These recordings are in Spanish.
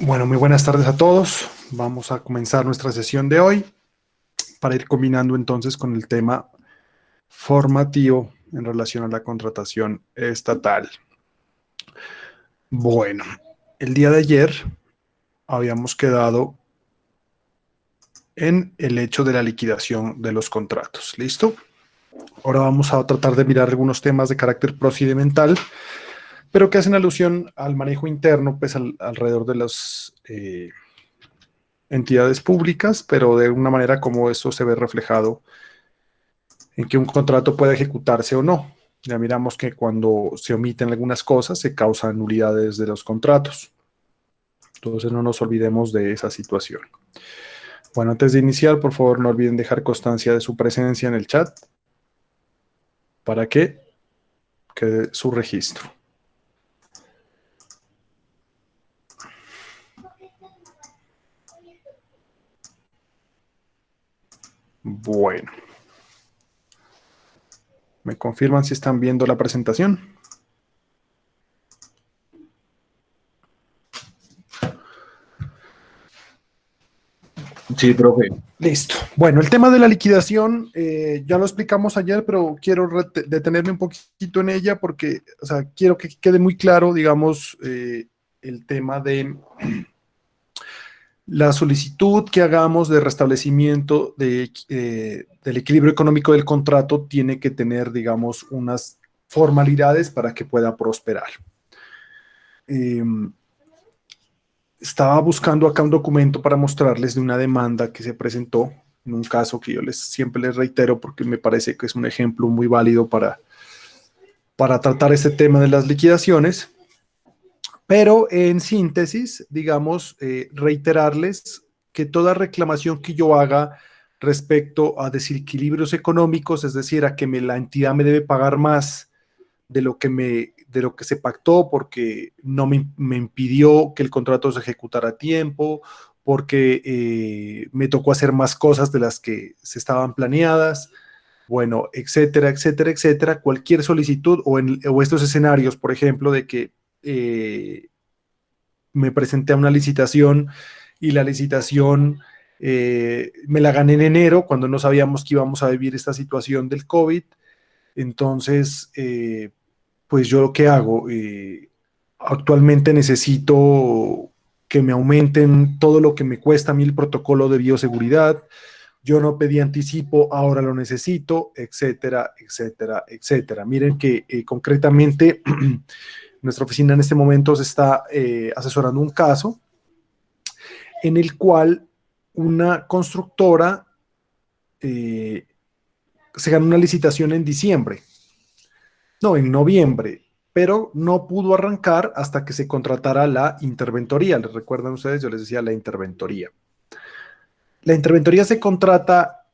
Bueno, muy buenas tardes a todos. Vamos a comenzar nuestra sesión de hoy para ir combinando entonces con el tema formativo en relación a la contratación estatal. Bueno, el día de ayer habíamos quedado en el hecho de la liquidación de los contratos. ¿Listo? Ahora vamos a tratar de mirar algunos temas de carácter procedimental, pero que hacen alusión al manejo interno, pues alrededor de las entidades públicas, pero de una manera como esto se ve reflejado en que un contrato puede ejecutarse o no. Ya miramos que cuando se omiten algunas cosas se causan nulidades de los contratos. Entonces no nos olvidemos de esa situación. Bueno, antes de iniciar, por favor, no olviden dejar constancia de su presencia en el chat para que quede su registro. Bueno, ¿me confirman si están viendo la presentación? Sí, profe. Listo. Bueno, el tema de la liquidación ya lo explicamos ayer, pero quiero detenerme un poquito en ella porque, o sea, quiero que quede muy claro, digamos, el tema de la solicitud que hagamos de restablecimiento del equilibrio económico del contrato tiene que tener, digamos, unas formalidades para que pueda prosperar. Eh, Estaba buscando acá un documento para mostrarles de una demanda que se presentó en un caso que yo siempre les reitero porque me parece que es un ejemplo muy válido para tratar este tema de las liquidaciones. Pero en síntesis, digamos, reiterarles que toda reclamación que yo haga respecto a desequilibrios económicos, es decir, a que la entidad me debe pagar más de lo que se pactó porque no me impidió que el contrato se ejecutara a tiempo, porque me tocó hacer más cosas de las que se estaban planeadas, bueno, etcétera, etcétera, etcétera. Cualquier solicitud o estos escenarios, por ejemplo, de que me presenté a una licitación y la licitación me la gané en enero cuando no sabíamos que íbamos a vivir esta situación del COVID. Entonces, pues yo lo que hago, actualmente necesito que me aumenten todo lo que me cuesta a mí el protocolo de bioseguridad. Yo no pedí anticipo, ahora lo necesito, etcétera, etcétera, etcétera. Miren que concretamente nuestra oficina en este momento se está asesorando un caso en el cual una constructora eh, se ganó una licitación en diciembre, no, en noviembre, pero no pudo arrancar hasta que se contratara la interventoría. ¿Les recuerdan ustedes? Yo les decía la interventoría. La interventoría se contrata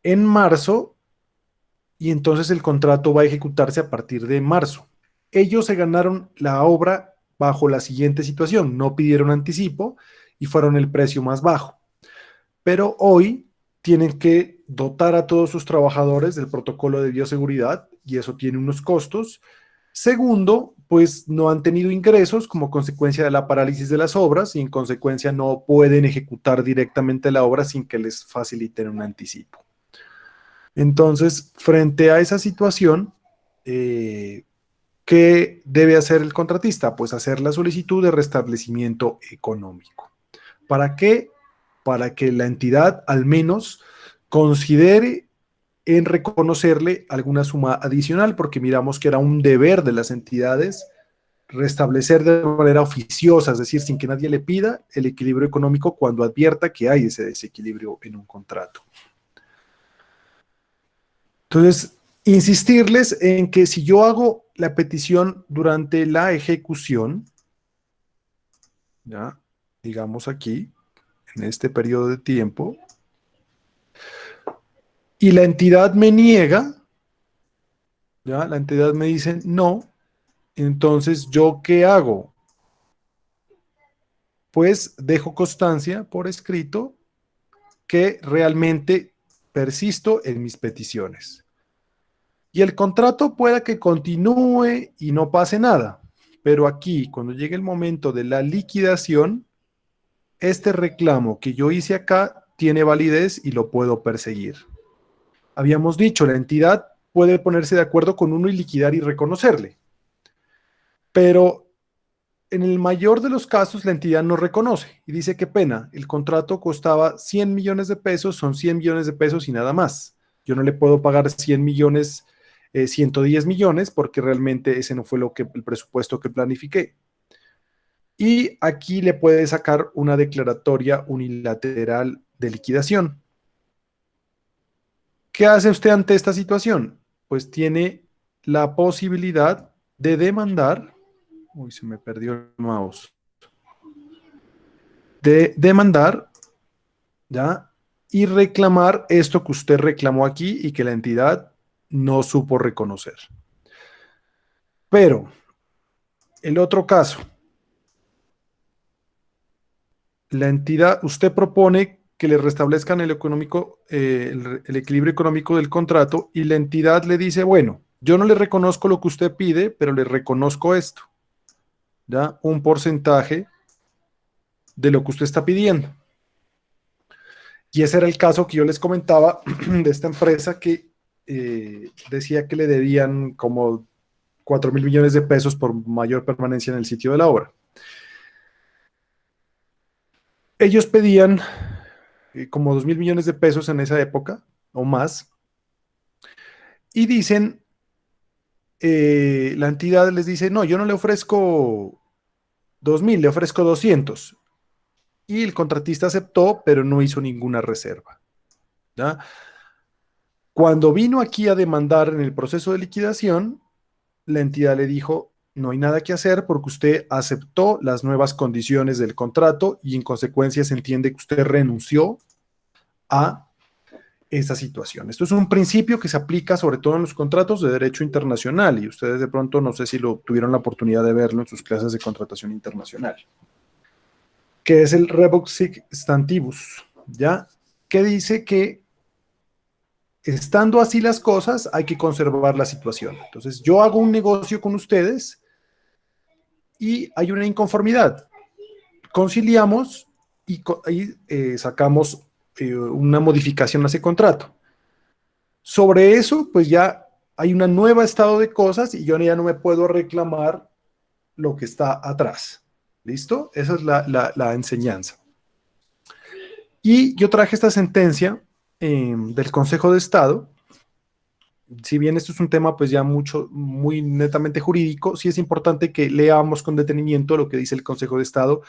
en marzo y entonces el contrato va a ejecutarse a partir de marzo. Ellos se ganaron la obra bajo la siguiente situación, no pidieron anticipo y fueron el precio más bajo. Pero hoy tienen que dotar a todos sus trabajadores del protocolo de bioseguridad y eso tiene unos costos. Segundo, pues no han tenido ingresos como consecuencia de la parálisis de las obras y en consecuencia no pueden ejecutar directamente la obra sin que les faciliten un anticipo. Entonces, frente a esa situación, ¿qué debe hacer el contratista? Pues hacer la solicitud de restablecimiento económico. ¿Para qué? Para que la entidad al menos considere en reconocerle alguna suma adicional, porque miramos que era un deber de las entidades restablecer de manera oficiosa, es decir, sin que nadie le pida el equilibrio económico cuando advierta que hay ese desequilibrio en un contrato. Entonces, insistirles en que si yo hago la petición durante la ejecución, ya, digamos aquí, en este periodo de tiempo, y la entidad me niega, ya, la entidad me dice no, entonces ¿yo qué hago? Pues dejo constancia por escrito que realmente persisto en mis peticiones. Y el contrato pueda que continúe y no pase nada, pero aquí, cuando llegue el momento de la liquidación, este reclamo que yo hice acá tiene validez y lo puedo perseguir. Habíamos dicho, la entidad puede ponerse de acuerdo con uno y liquidar y reconocerle. Pero en el mayor de los casos, la entidad no reconoce y dice: qué pena, el contrato costaba 100 millones de pesos, son 100 millones de pesos y nada más. Yo no le puedo pagar 100 millones, 110 millones, porque realmente ese no fue el presupuesto que planifiqué. Y aquí le puede sacar una declaratoria unilateral de liquidación. ¿Qué hace usted ante esta situación? Pues tiene la posibilidad de demandar. Uy, se me perdió el mouse. De demandar, ¿ya? Y reclamar esto que usted reclamó aquí y que la entidad no supo reconocer. Pero, el otro caso, la entidad, usted propone que le restablezcan el económico, el equilibrio económico del contrato, y la entidad le dice: bueno, yo no le reconozco lo que usted pide, pero le reconozco esto, ¿ya? Un porcentaje de lo que usted está pidiendo. Y ese era el caso que yo les comentaba de esta empresa que decía que le debían como 4.000 millones de pesos por mayor permanencia en el sitio de la obra. Ellos pedían como 2.000 millones de pesos en esa época o más, y dicen, la entidad les dice: no, yo no le ofrezco 2.000, le ofrezco 200. Y el contratista aceptó, pero no hizo ninguna reserva, ¿ya? Cuando vino aquí a demandar en el proceso de liquidación, la entidad le dijo: no hay nada que hacer porque usted aceptó las nuevas condiciones del contrato y en consecuencia se entiende que usted renunció a esa situación. Esto es un principio que se aplica sobre todo en los contratos de derecho internacional, y ustedes de pronto no sé si lo tuvieron la oportunidad de verlo en sus clases de contratación internacional, que es el Rebus Sic Stantibus, ¿ya? Que dice que estando así las cosas hay que conservar la situación. Entonces yo hago un negocio con ustedes y hay una inconformidad. Conciliamos y sacamos una modificación a ese contrato. Sobre eso, pues ya hay un nuevo estado de cosas y yo ya no me puedo reclamar lo que está atrás. ¿Listo? Esa es la enseñanza. Y yo traje esta sentencia del Consejo de Estado. Si bien esto es un tema pues ya muy netamente jurídico, sí es importante que leamos con detenimiento lo que dice el Consejo de Estado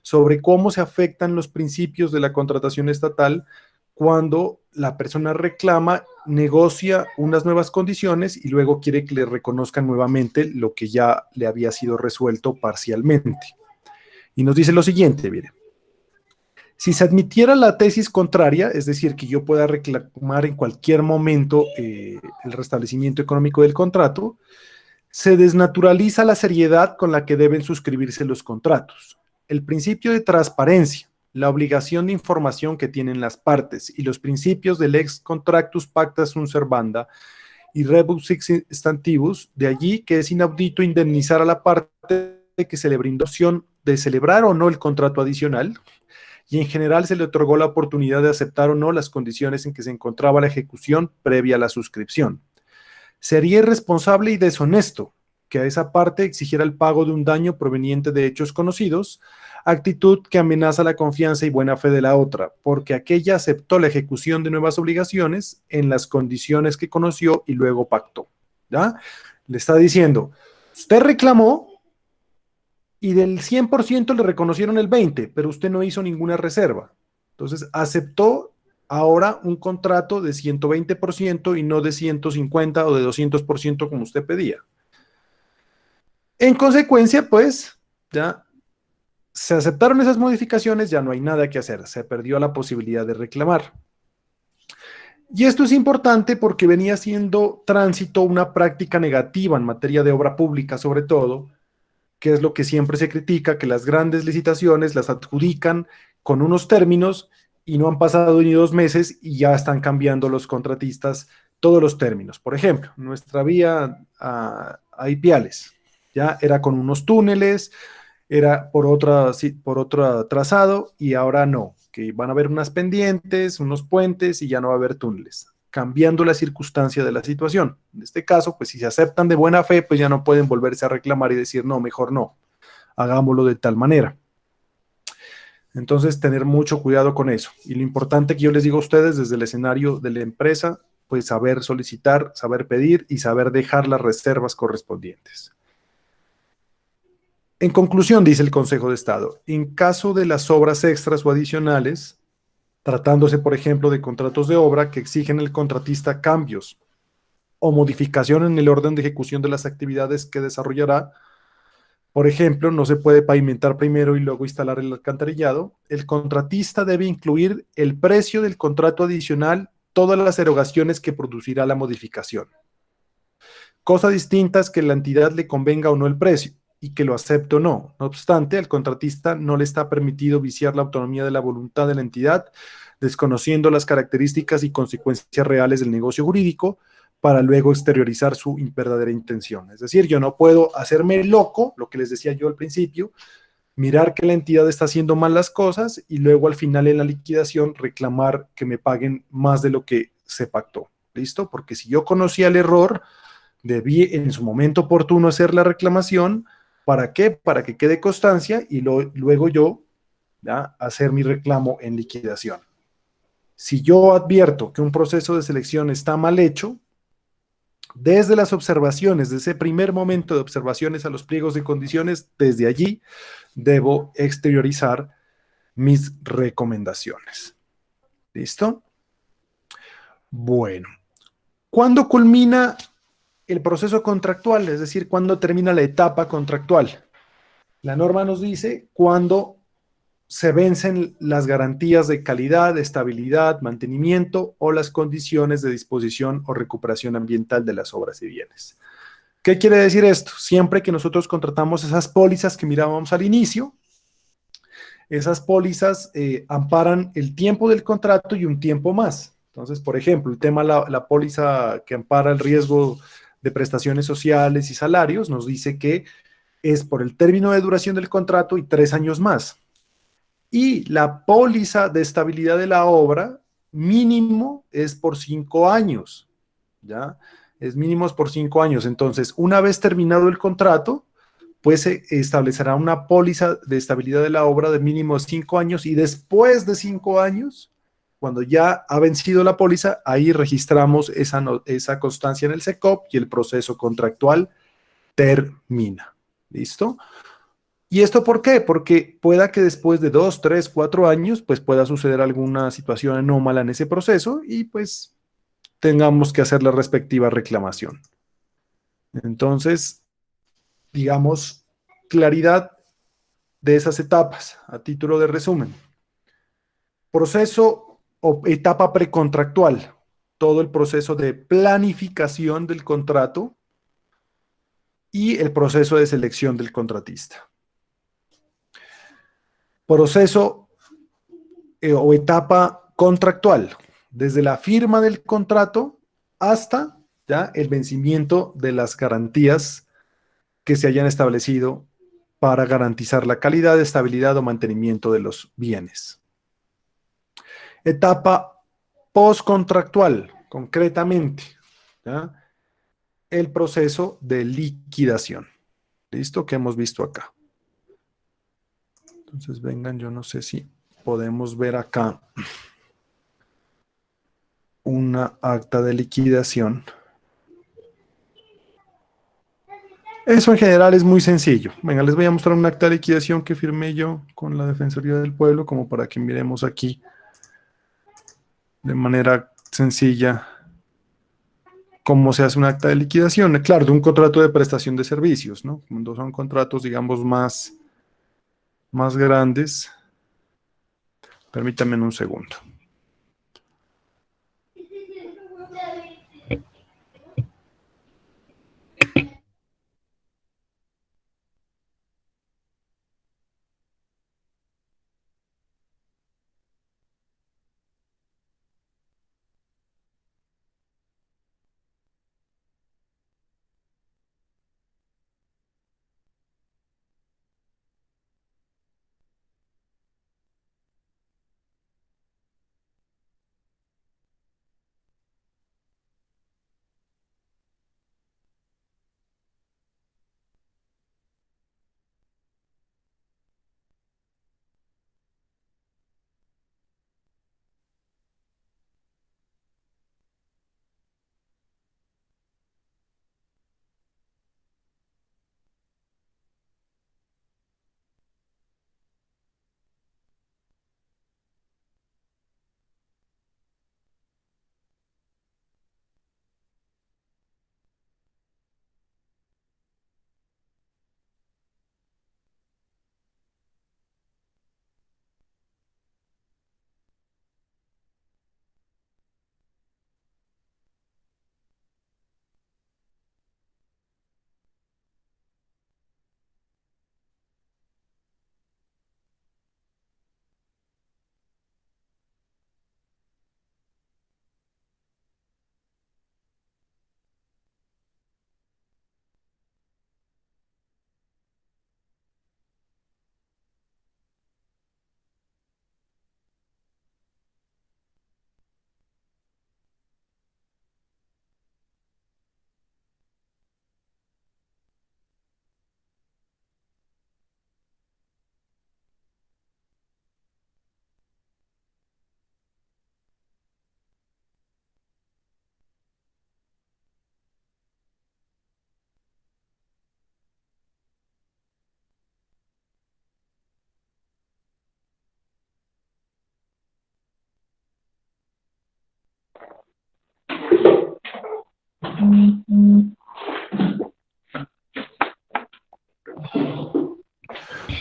sobre cómo se afectan los principios de la contratación estatal cuando la persona reclama, negocia unas nuevas condiciones y luego quiere que le reconozcan nuevamente lo que ya le había sido resuelto parcialmente. Y nos dice lo siguiente, mire: si se admitiera la tesis contraria, es decir, que yo pueda reclamar en cualquier momento el restablecimiento económico del contrato, se desnaturaliza la seriedad con la que deben suscribirse los contratos. El principio de transparencia, la obligación de información que tienen las partes y los principios del ex contractus pacta sunt servanda y rebus sic stantibus, de allí que es inaudito indemnizar a la parte que se le brindó opción de celebrar o no el contrato adicional, y en general se le otorgó la oportunidad de aceptar o no las condiciones en que se encontraba la ejecución previa a la suscripción. Sería irresponsable y deshonesto que a esa parte exigiera el pago de un daño proveniente de hechos conocidos, actitud que amenaza la confianza y buena fe de la otra, porque aquella aceptó la ejecución de nuevas obligaciones en las condiciones que conoció y luego pactó. ¿Ya? Le está diciendo: usted reclamó y del 100% le reconocieron el 20%, pero usted no hizo ninguna reserva. Entonces aceptó ahora un contrato de 120% y no de 150 o de 200% como usted pedía. En consecuencia, pues, ya se aceptaron esas modificaciones, ya no hay nada que hacer, se perdió la posibilidad de reclamar. Y esto es importante porque venía siendo tránsito una práctica negativa en materia de obra pública, sobre todo, que es lo que siempre se critica, que las grandes licitaciones las adjudican con unos términos y no han pasado ni 2 meses y ya están cambiando los contratistas todos los términos. Por ejemplo, nuestra vía a Ipiales ya era con unos túneles, era por otro trazado y ahora no, que van a haber unas pendientes, unos puentes y ya no va a haber túneles, cambiando la circunstancia de la situación. En este caso, pues si se aceptan de buena fe, pues ya no pueden volverse a reclamar y decir, no, mejor no, hagámoslo de tal manera. Entonces, tener mucho cuidado con eso. Y lo importante que yo les digo a ustedes desde el escenario de la empresa, pues saber solicitar, saber pedir y saber dejar las reservas correspondientes. En conclusión, dice el Consejo de Estado, en caso de las obras extras o adicionales, tratándose, por ejemplo, de contratos de obra que exigen al contratista cambios o modificación en el orden de ejecución de las actividades que desarrollará, por ejemplo, no se puede pavimentar primero y luego instalar el alcantarillado, el contratista debe incluir el precio del contrato adicional, todas las erogaciones que producirá la modificación. Cosa distinta es que la entidad le convenga o no el precio y que lo acepte o no. No obstante, al contratista no le está permitido viciar la autonomía de la voluntad de la entidad, desconociendo las características y consecuencias reales del negocio jurídico para luego exteriorizar su verdadera intención. Es decir, yo no puedo hacerme loco, lo que les decía yo al principio, mirar que la entidad está haciendo mal las cosas y luego al final en la liquidación reclamar que me paguen más de lo que se pactó. ¿Listo? Porque si yo conocía el error, debí en su momento oportuno hacer la reclamación. ¿Para qué? Para que quede constancia y luego yo, ¿ya?, hacer mi reclamo en liquidación. Si yo advierto que un proceso de selección está mal hecho, desde las observaciones, desde ese primer momento de observaciones a los pliegos de condiciones, desde allí debo exteriorizar mis recomendaciones. ¿Listo? Bueno, ¿cuándo culmina el proceso contractual? Es decir, ¿cuándo termina la etapa contractual? La norma nos dice cuándo se vencen las garantías de calidad, estabilidad, mantenimiento o las condiciones de disposición o recuperación ambiental de las obras y bienes. ¿Qué quiere decir esto? Siempre que nosotros contratamos esas pólizas que mirábamos al inicio, esas pólizas amparan el tiempo del contrato y un tiempo más. Entonces, por ejemplo, el tema, la póliza que ampara el riesgo de prestaciones sociales y salarios, nos dice que es por el término de duración del contrato y 3 años más. Y la póliza de estabilidad de la obra mínimo es por 5 años, ¿ya? Es mínimo por 5 años. Entonces, una vez terminado el contrato, pues se establecerá una póliza de estabilidad de la obra de mínimo 5 años y después de 5 años, cuando ya ha vencido la póliza, ahí registramos esa constancia en el SECOP y el proceso contractual termina. ¿Listo? ¿Y esto por qué? Porque pueda que después de 2, 3, 4 años, pues pueda suceder alguna situación anómala en ese proceso y pues tengamos que hacer la respectiva reclamación. Entonces, digamos, claridad de esas etapas a título de resumen. Proceso o etapa precontractual, todo el proceso de planificación del contrato y el proceso de selección del contratista. Proceso o etapa contractual, desde la firma del contrato hasta ya el vencimiento de las garantías que se hayan establecido para garantizar la calidad, estabilidad o mantenimiento de los bienes. Etapa postcontractual, concretamente, ¿ya?, el proceso de liquidación. ¿Listo? Que hemos visto acá. Entonces, vengan, yo no sé si podemos ver acá una acta de liquidación. Eso en general es muy sencillo. Venga, les voy a mostrar un acta de liquidación que firmé yo con la Defensoría del Pueblo, como para que miremos aquí de manera sencilla cómo se hace un acta de liquidación. Claro, de un contrato de prestación de servicios, ¿no? Cuando son contratos, digamos, más grandes. Permítanme un segundo.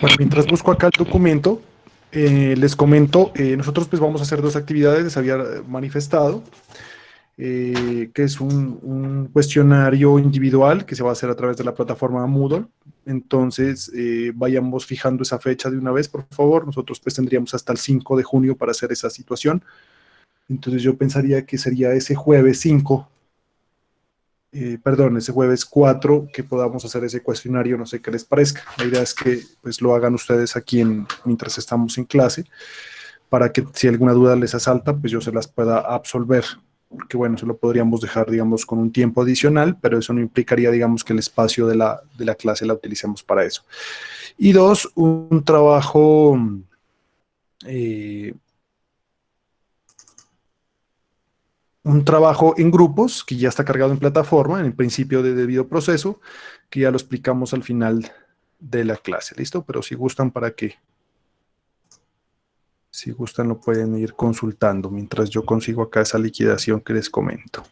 Bueno, mientras busco acá el documento, les comento, nosotros pues vamos a hacer dos actividades, les había manifestado, que es un cuestionario individual que se va a hacer a través de la plataforma Moodle. Entonces, vayamos fijando esa fecha de una vez, por favor. Nosotros pues tendríamos hasta el 5 de junio para hacer esa situación. Entonces yo pensaría que sería ese jueves 5, perdón, ese jueves 4 que podamos hacer ese cuestionario, no sé qué les parezca. La idea es que pues lo hagan ustedes aquí mientras estamos en clase, para que si alguna duda les asalta, pues yo se las pueda absolver. Porque bueno, eso lo podríamos dejar, digamos, con un tiempo adicional, pero eso no implicaría, digamos, que el espacio de la clase la utilicemos para eso. Y dos, eh, un trabajo en grupos que ya está cargado en plataforma, en el principio de debido proceso, que ya lo explicamos al final de la clase, ¿listo? Pero si gustan lo pueden ir consultando mientras yo consigo acá esa liquidación que les comento.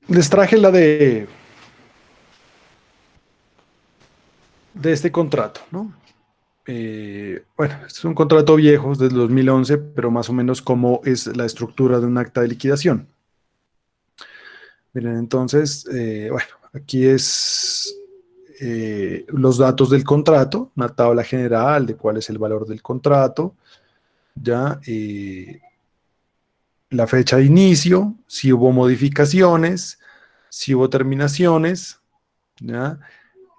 Les traje la de este contrato, ¿no? Bueno, este es un contrato viejo, es del 2011, pero más o menos cómo es la estructura de un acta de liquidación. Miren, entonces, bueno, aquí es los datos del contrato, una tabla general de cuál es el valor del contrato, ya la fecha de inicio, si hubo modificaciones, si hubo terminaciones, ya,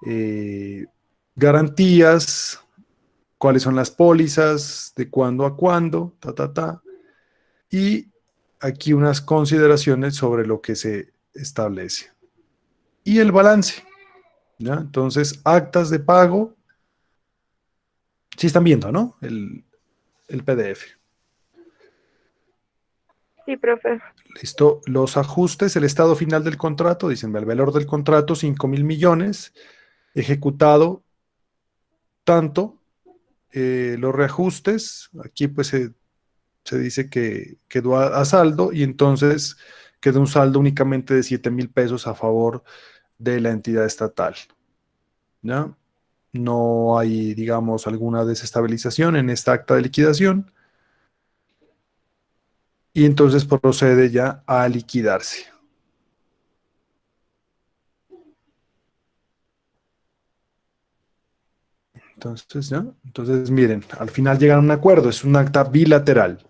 eh, garantías, cuáles son las pólizas, de cuándo a cuándo, y aquí unas consideraciones sobre lo que se establece. Y el balance, ¿ya? Entonces, actas de pago, sí están viendo, ¿no? El PDF. Sí, profe. Listo. Los ajustes, el estado final del contrato, dicen, el valor del contrato, 5.000 millones, ejecutado tanto, los reajustes, aquí pues se dice que quedó a saldo y entonces quedó un saldo únicamente de 7.000 pesos a favor de la entidad estatal, ¿ya? No hay, digamos, alguna desestabilización en esta acta de liquidación y entonces procede ya a liquidarse. Entonces, ¿ya? Entonces, miren, al final llegan a un acuerdo, es un acta bilateral,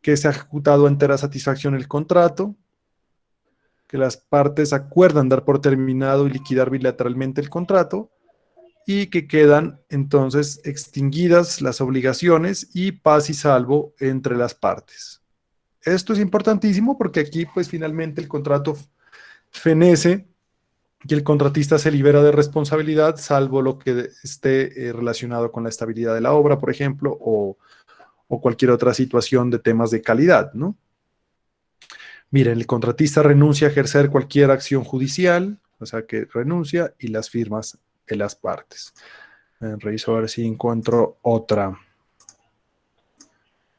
que se ha ejecutado a entera satisfacción el contrato, que las partes acuerdan dar por terminado y liquidar bilateralmente el contrato, y que quedan entonces extinguidas las obligaciones y paz y salvo entre las partes. Esto es importantísimo porque aquí pues finalmente el contrato fenece y el contratista se libera de responsabilidad, salvo lo que esté relacionado con la estabilidad de la obra, por ejemplo, o cualquier otra situación de temas de calidad, ¿no? Miren, el contratista renuncia a ejercer cualquier acción judicial, o sea que renuncia, y las firmas de las partes. Reviso a ver si encuentro otra.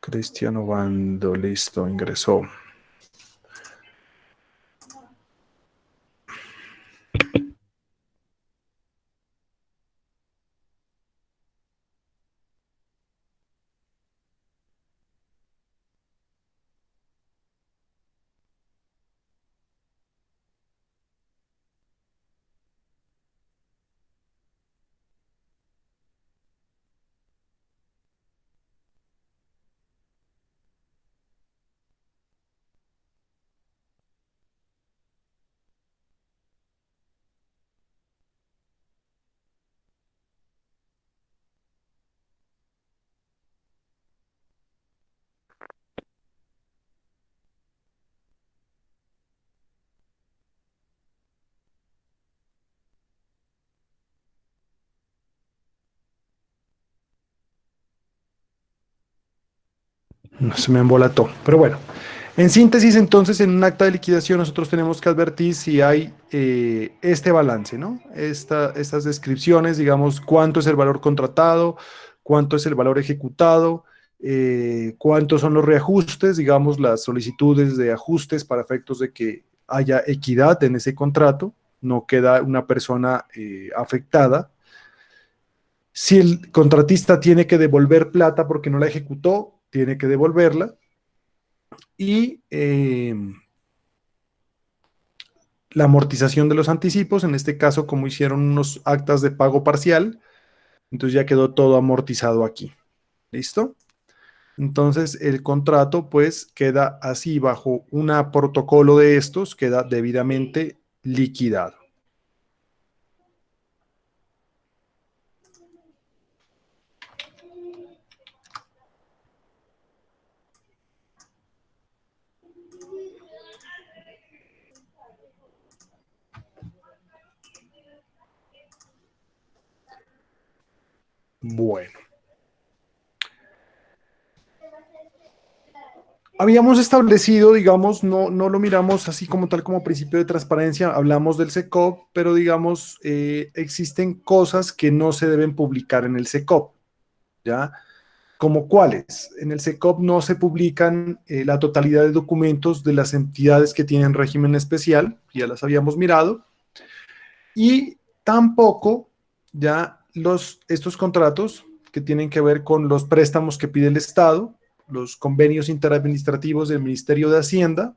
Cristiano Bando, listo, ingresó. No, se me embolató, pero bueno. En síntesis, entonces, en un acta de liquidación nosotros tenemos que advertir si hay este balance, ¿no? Estas descripciones, digamos, cuánto es el valor contratado, cuánto es el valor ejecutado, cuántos son los reajustes, digamos, las solicitudes de ajustes para efectos de que haya equidad en ese contrato, no queda una persona afectada. Si el contratista tiene que devolver plata porque no la ejecutó, tiene que devolverla. Y la amortización de los anticipos, en este caso, como hicieron unos actas de pago parcial, entonces ya quedó todo amortizado aquí. ¿Listo? Entonces el contrato pues queda así bajo un protocolo de estos, queda debidamente liquidado. Bueno. Habíamos establecido, digamos, no lo miramos así como tal como principio de transparencia, hablamos del SECOP, pero digamos, existen cosas que no se deben publicar en el SECOP, ¿ya? ¿Como cuáles? En el SECOP no se publican la totalidad de documentos de las entidades que tienen régimen especial, ya las habíamos mirado, y tampoco ya estos contratos que tienen que ver con los préstamos que pide el Estado, los convenios interadministrativos del Ministerio de Hacienda,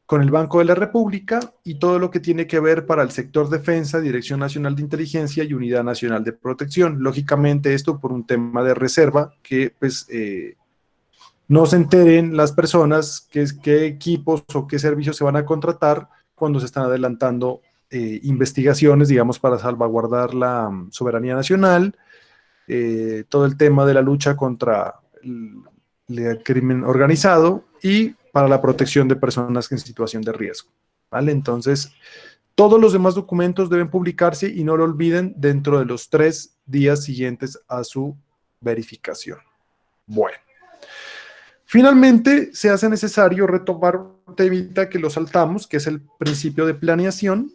con el Banco de la República y todo lo que tiene que ver para el sector defensa, Dirección Nacional de Inteligencia y Unidad Nacional de Protección. Lógicamente esto por un tema de reserva que pues no se enteren las personas qué equipos o qué servicios se van a contratar cuando se están adelantando investigaciones, digamos, para salvaguardar la soberanía nacional, todo el tema de la lucha contra el crimen organizado y para la protección de personas en situación de riesgo. ¿Vale? Entonces, todos los demás documentos deben publicarse y no lo olviden dentro de los 3 días siguientes a su verificación. Bueno. Finalmente, se hace necesario retomar un temita que lo saltamos, que es el principio de planeación,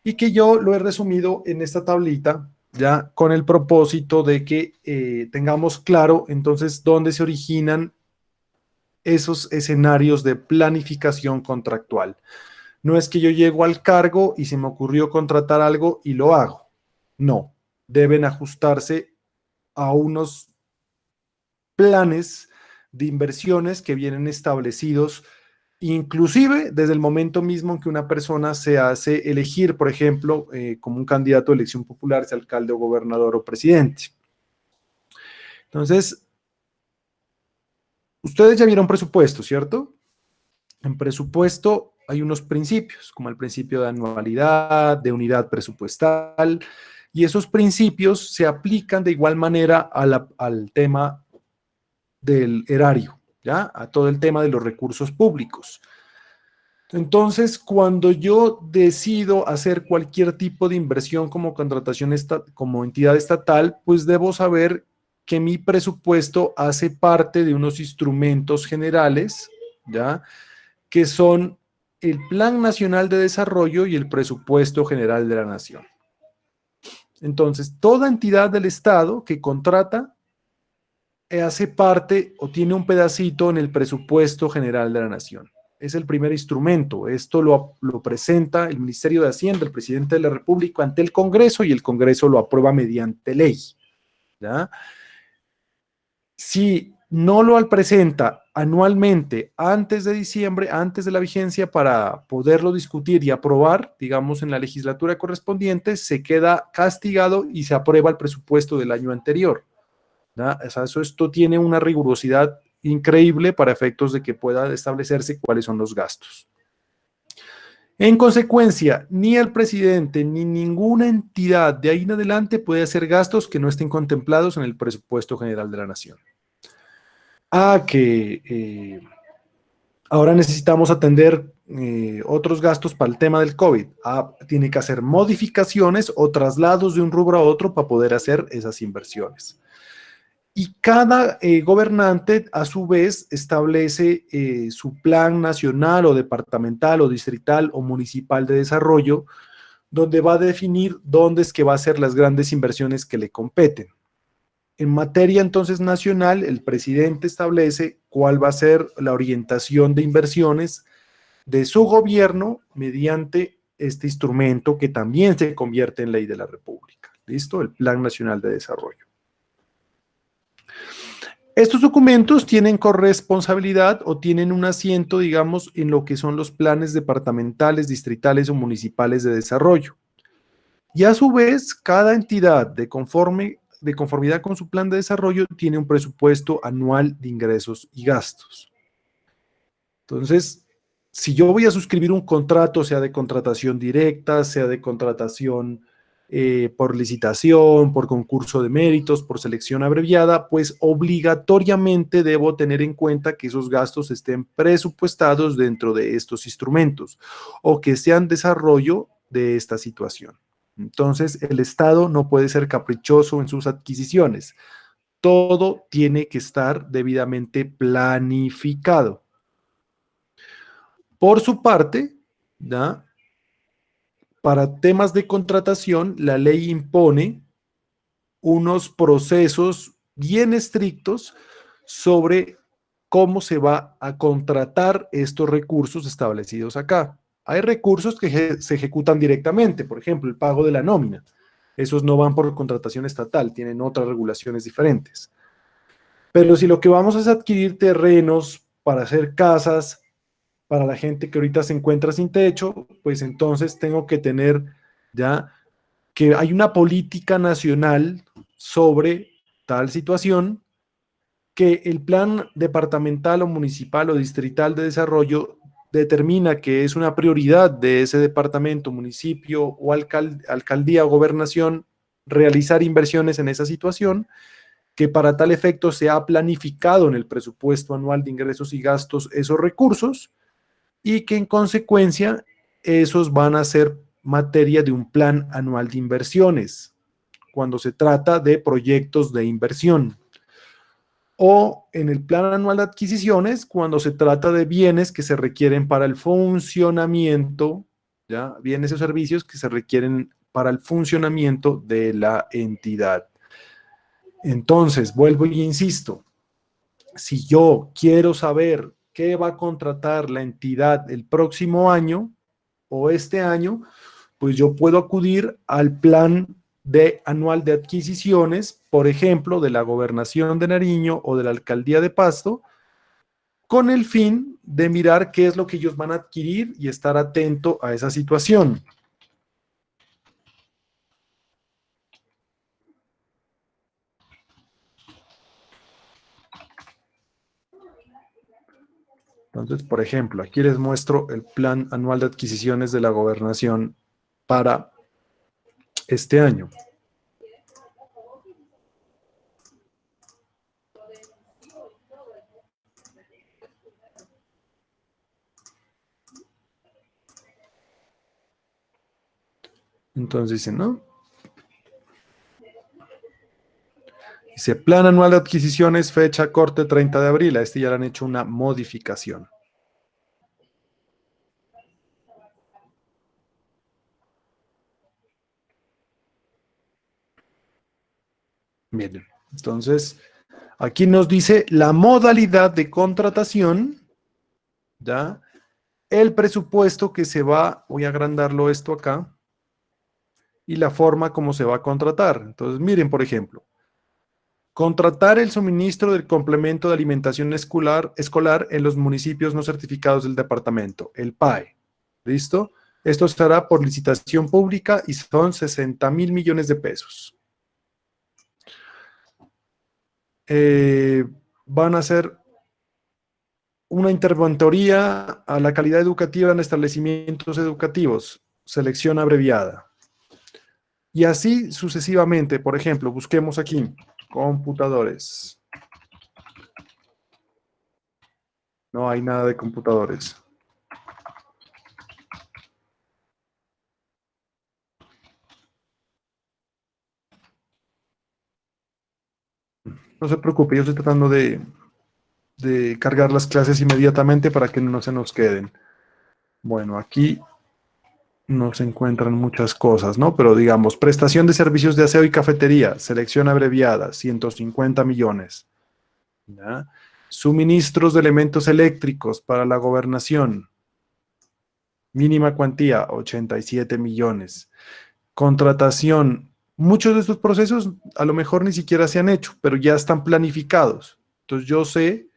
y que yo lo he resumido en esta tablita, ya con el propósito de que tengamos claro entonces dónde se originan esos escenarios de planificación contractual. No es que yo llego al cargo y se me ocurrió contratar algo y lo hago. No, deben ajustarse a unos planes de inversiones que vienen establecidos, inclusive desde el momento mismo en que una persona se hace elegir, por ejemplo, como un candidato de elección popular, sea alcalde o gobernador o presidente. Entonces, ustedes ya vieron presupuesto, ¿cierto? En presupuesto hay unos principios, como el principio de anualidad, de unidad presupuestal, y esos principios se aplican de igual manera al tema del erario, ¿ya? A todo el tema de los recursos públicos. Entonces, cuando yo decido hacer cualquier tipo de inversión como contratación como entidad estatal, pues debo saber que mi presupuesto hace parte de unos instrumentos generales, ¿ya? Que son el Plan Nacional de Desarrollo y el Presupuesto General de la Nación. Entonces, toda entidad del Estado que contrata hace parte o tiene un pedacito en el Presupuesto General de la Nación. Es el primer instrumento. Esto lo presenta el Ministerio de Hacienda, el presidente de la República ante el Congreso y el Congreso lo aprueba mediante ley, ¿ya? Si no lo presenta anualmente antes de diciembre, antes de la vigencia, para poderlo discutir y aprobar, digamos, en la legislatura correspondiente, se queda castigado y se aprueba el presupuesto del año anterior. ¿Ya? O sea, esto tiene una rigurosidad increíble para efectos de que pueda establecerse cuáles son los gastos. En consecuencia, ni el presidente ni ninguna entidad de ahí en adelante puede hacer gastos que no estén contemplados en el presupuesto general de la nación. Ahora necesitamos atender otros gastos para el tema del COVID. Tiene que hacer modificaciones o traslados de un rubro a otro para poder hacer esas inversiones. Y cada gobernante, a su vez, establece su plan nacional o departamental o distrital o municipal de desarrollo, donde va a definir dónde es que va a ser las grandes inversiones que le competen. En materia entonces nacional, el presidente establece cuál va a ser la orientación de inversiones de su gobierno mediante este instrumento que también se convierte en ley de la República. ¿Listo? El Plan Nacional de Desarrollo. Estos documentos tienen corresponsabilidad o tienen un asiento, digamos, en lo que son los planes departamentales, distritales o municipales de desarrollo. Y a su vez, cada entidad de conformidad con su plan de desarrollo tiene un presupuesto anual de ingresos y gastos. Entonces, si yo voy a suscribir un contrato, sea de contratación directa, sea de contratación por licitación, por concurso de méritos, por selección abreviada, pues obligatoriamente debo tener en cuenta que esos gastos estén presupuestados dentro de estos instrumentos o que sean desarrollo de esta situación. Entonces, el Estado no puede ser caprichoso en sus adquisiciones. Todo tiene que estar debidamente planificado. Por su parte, ¿ya? Para temas de contratación, la ley impone unos procesos bien estrictos sobre cómo se va a contratar estos recursos establecidos acá. Hay recursos que se ejecutan directamente, por ejemplo, el pago de la nómina. Esos no van por contratación estatal, tienen otras regulaciones diferentes. Pero si lo que vamos es adquirir terrenos para hacer casas, para la gente que ahorita se encuentra sin techo, pues entonces tengo que tener ya que hay una política nacional sobre tal situación, que el plan departamental o municipal o distrital de desarrollo determina que es una prioridad de ese departamento, municipio o alcaldía o gobernación realizar inversiones en esa situación, que para tal efecto se ha planificado en el presupuesto anual de ingresos y gastos esos recursos y que en consecuencia esos van a ser materia de un plan anual de inversiones cuando se trata de proyectos de inversión, o en el plan anual de adquisiciones cuando se trata de bienes que se requieren para el funcionamiento, ¿ya? Bienes o servicios que se requieren para el funcionamiento de la entidad. Entonces, vuelvo y insisto, si yo quiero saber qué va a contratar la entidad el próximo año o este año, pues yo puedo acudir al plan de anual de adquisiciones, por ejemplo, de la Gobernación de Nariño o de la Alcaldía de Pasto, con el fin de mirar qué es lo que ellos van a adquirir y estar atento a esa situación. Entonces, por ejemplo, aquí les muestro el plan anual de adquisiciones de la Gobernación para este año. Entonces dicen, ¿no? Dice, plan anual de adquisiciones, fecha corte 30 de abril. A este ya le han hecho una modificación. Miren, entonces, aquí nos dice la modalidad de contratación, ¿ya? El presupuesto que se va, voy a agrandarlo esto acá, y la forma como se va a contratar. Entonces, miren, por ejemplo, contratar el suministro del complemento de alimentación escolar en los municipios no certificados del departamento, el PAE. ¿Listo? Esto estará por licitación pública y son 60.000 millones de pesos. Van a ser una interventoría a la calidad educativa en establecimientos educativos, selección abreviada. Y así sucesivamente. Por ejemplo, busquemos aquí, computadores. No hay nada de computadores. No se preocupe, yo estoy tratando de cargar las clases inmediatamente para que no se nos queden. Bueno, aquí no se encuentran muchas cosas, ¿no? Pero digamos, prestación de servicios de aseo y cafetería, selección abreviada, 150 millones. ¿Ya? Suministros de elementos eléctricos para la gobernación, mínima cuantía, 87 millones. Contratación, muchos de estos procesos a lo mejor ni siquiera se han hecho, pero ya están planificados. Entonces yo sé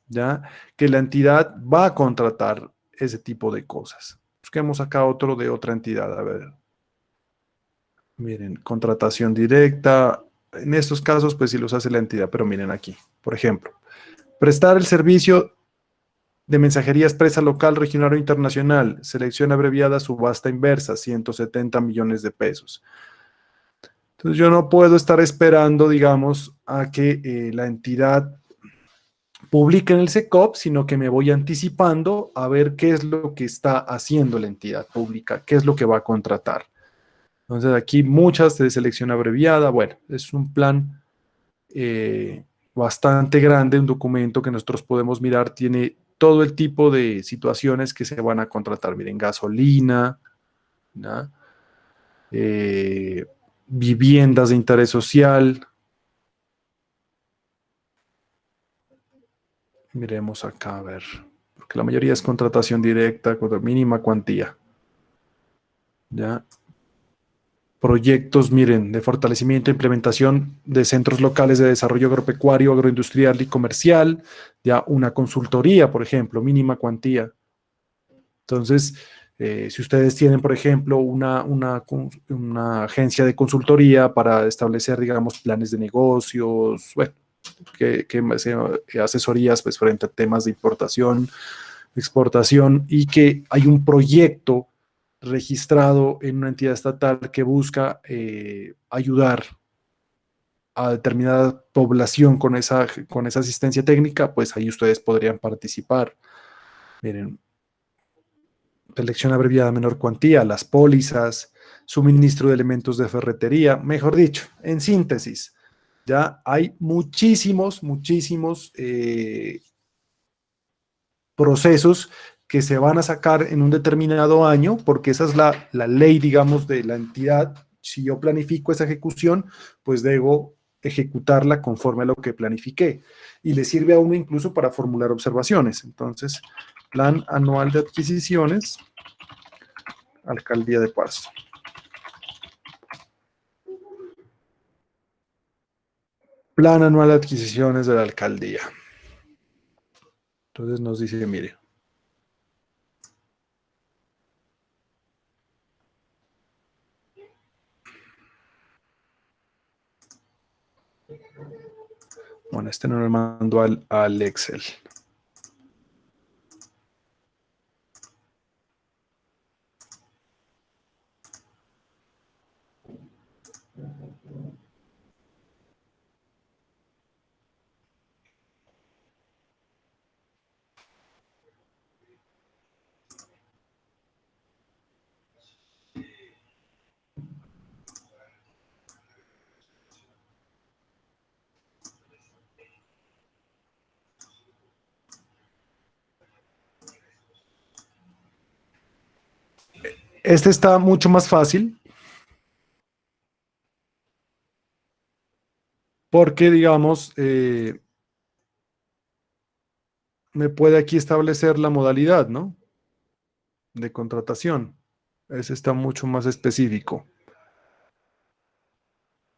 ya que la entidad va a contratar ese tipo de cosas. Busquemos acá otro de otra entidad, a ver. Miren, contratación directa. En estos casos, pues sí los hace la entidad, pero miren aquí, por ejemplo, prestar el servicio de mensajería expresa local, regional o internacional, selección abreviada, subasta inversa, 170 millones de pesos. Entonces yo no puedo estar esperando, digamos, a que la entidad publique en el SECOP, sino que me voy anticipando a ver qué es lo que está haciendo la entidad pública, qué es lo que va a contratar. Entonces aquí muchas de selección abreviada, bueno, es un plan bastante grande, un documento que nosotros podemos mirar, tiene todo el tipo de situaciones que se van a contratar. Miren, gasolina, ¿no? Eh, viviendas de interés social. Miremos acá, a ver, porque la mayoría es contratación directa, con mínima cuantía. ¿Ya? Proyectos, miren, de fortalecimiento e implementación de centros locales de desarrollo agropecuario, agroindustrial y comercial, ya una consultoría, por ejemplo, mínima cuantía. Entonces, si ustedes tienen, por ejemplo, una agencia de consultoría para establecer, digamos, planes de negocios, bueno, asesorías pues, frente a temas de importación, exportación, y que hay un proyecto registrado en una entidad estatal que busca ayudar a determinada población con esa asistencia técnica, pues ahí ustedes podrían participar. Miren, selección abreviada menor cuantía, las pólizas, suministro de elementos de ferretería, mejor dicho, en síntesis, ya hay muchísimos procesos que se van a sacar en un determinado año, porque esa es la ley, digamos, de la entidad. Si yo planifico esa ejecución, pues debo ejecutarla conforme a lo que planifiqué. Y le sirve a uno incluso para formular observaciones. Entonces, plan anual de adquisiciones, Alcaldía de Pasto. Plan anual de adquisiciones de la alcaldía. Entonces nos dice, mire, bueno, este no lo mando al Excel. Este está mucho más fácil porque, digamos, me puede aquí establecer la modalidad, ¿no? De contratación. Ese está mucho más específico.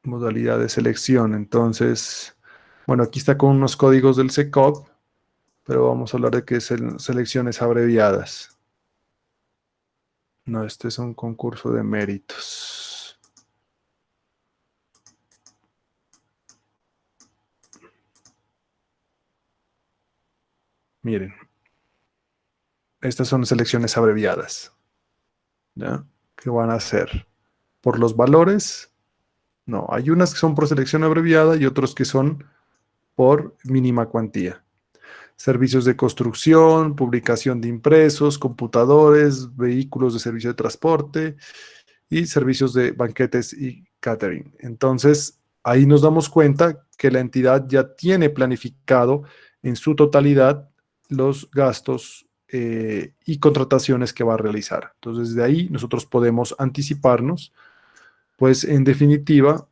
Modalidad de selección. Entonces, bueno, aquí está con unos códigos del SECOP, pero vamos a hablar de que es selecciones abreviadas. No, este es un concurso de méritos. Miren, estas son selecciones abreviadas, ¿ya? ¿Qué van a hacer? ¿Por los valores? No, hay unas que son por selección abreviada y otros que son por mínima cuantía. Servicios de construcción, publicación de impresos, computadores, vehículos de servicio de transporte y servicios de banquetes y catering. Entonces, ahí nos damos cuenta que la entidad ya tiene planificado en su totalidad los gastos y contrataciones que va a realizar. Entonces, de ahí nosotros podemos anticiparnos, pues en definitiva,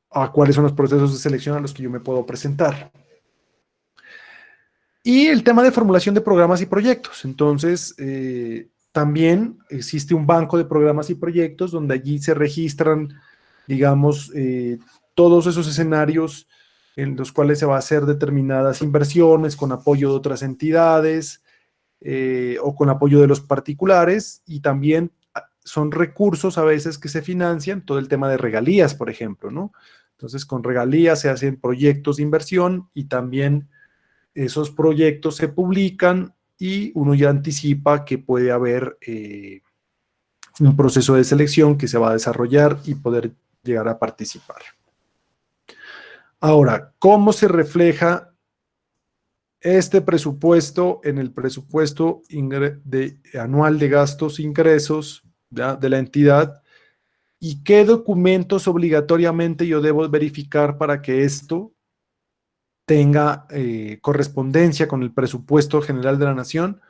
a cuáles son los procesos de selección a los que yo me puedo presentar. Y el tema de formulación de programas y proyectos. Entonces, también existe un banco de programas y proyectos donde allí se registran, digamos, todos esos escenarios en los cuales se va a hacer determinadas inversiones con apoyo de otras entidades o con apoyo de los particulares, y también son recursos a veces que se financian, todo el tema de regalías, por ejemplo, ¿no? Entonces, con regalías se hacen proyectos de inversión y también esos proyectos se publican y uno ya anticipa que puede haber un proceso de selección que se va a desarrollar y poder llegar a participar. Ahora, ¿cómo se refleja este presupuesto en el presupuesto anual de gastos e ingresos de la entidad? ¿Y qué documentos obligatoriamente yo debo verificar para que esto tenga correspondencia con el presupuesto general de la nación?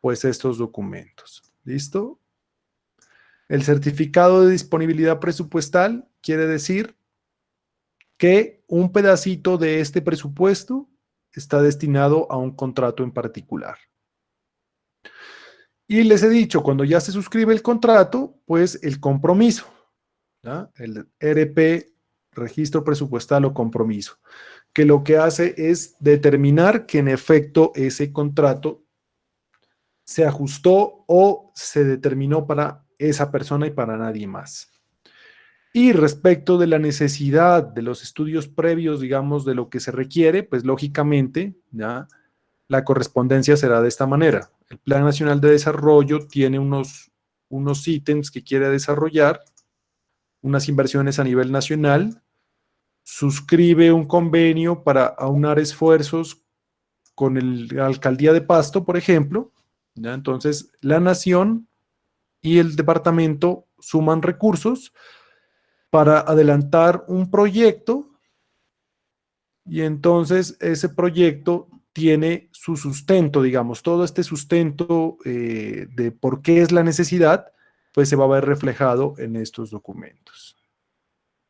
Pues estos documentos. ¿Listo? El certificado de disponibilidad presupuestal quiere decir que un pedacito de este presupuesto está destinado a un contrato en particular. Y les he dicho, cuando ya se suscribe el contrato, pues el compromiso, ¿ya? El RP, registro presupuestal o compromiso, que lo que hace es determinar que en efecto ese contrato se ajustó o se determinó para esa persona y para nadie más. Y respecto de la necesidad de los estudios previos, digamos, de lo que se requiere, pues lógicamente, ¿ya? La correspondencia será de esta manera. El Plan Nacional de Desarrollo tiene unos ítems que quiere desarrollar, unas inversiones a nivel nacional, suscribe un convenio para aunar esfuerzos con la alcaldía de Pasto, por ejemplo, ¿ya? Entonces, la nación y el departamento suman recursos para adelantar un proyecto, y entonces ese proyecto tiene su sustento, digamos, todo este sustento de por qué es la necesidad, pues se va a ver reflejado en estos documentos,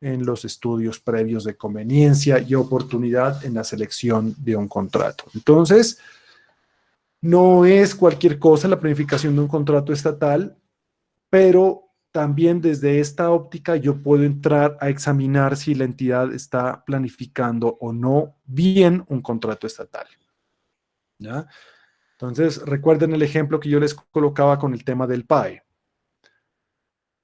en los estudios previos de conveniencia y oportunidad en la selección de un contrato. Entonces, no es cualquier cosa la planificación de un contrato estatal, pero también desde esta óptica yo puedo entrar a examinar si la entidad está planificando o no bien un contrato estatal, ¿ya? Entonces, recuerden el ejemplo que yo les colocaba con el tema del PAE.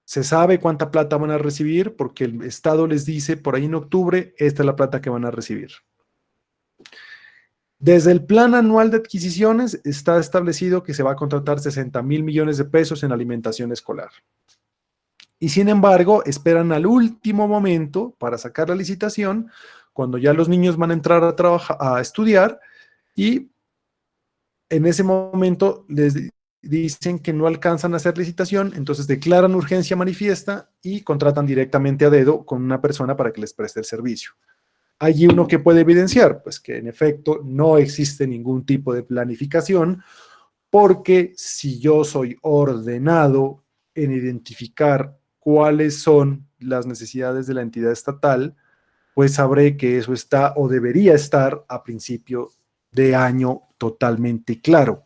Se sabe cuánta plata van a recibir porque el Estado les dice por ahí en octubre, esta es la plata que van a recibir. Desde el plan anual de adquisiciones está establecido que se va a contratar 60,000 millones de pesos en alimentación escolar. Y sin embargo, esperan al último momento para sacar la licitación, cuando ya los niños van a entrar a trabajar, a estudiar, y en ese momento les dicen que no alcanzan a hacer licitación, entonces declaran urgencia manifiesta y contratan directamente a dedo con una persona para que les preste el servicio. Allí uno que puede evidenciar, pues que en efecto no existe ningún tipo de planificación, porque si yo soy ordenado en identificar cuáles son las necesidades de la entidad estatal, pues sabré que eso está o debería estar a principio de año totalmente claro.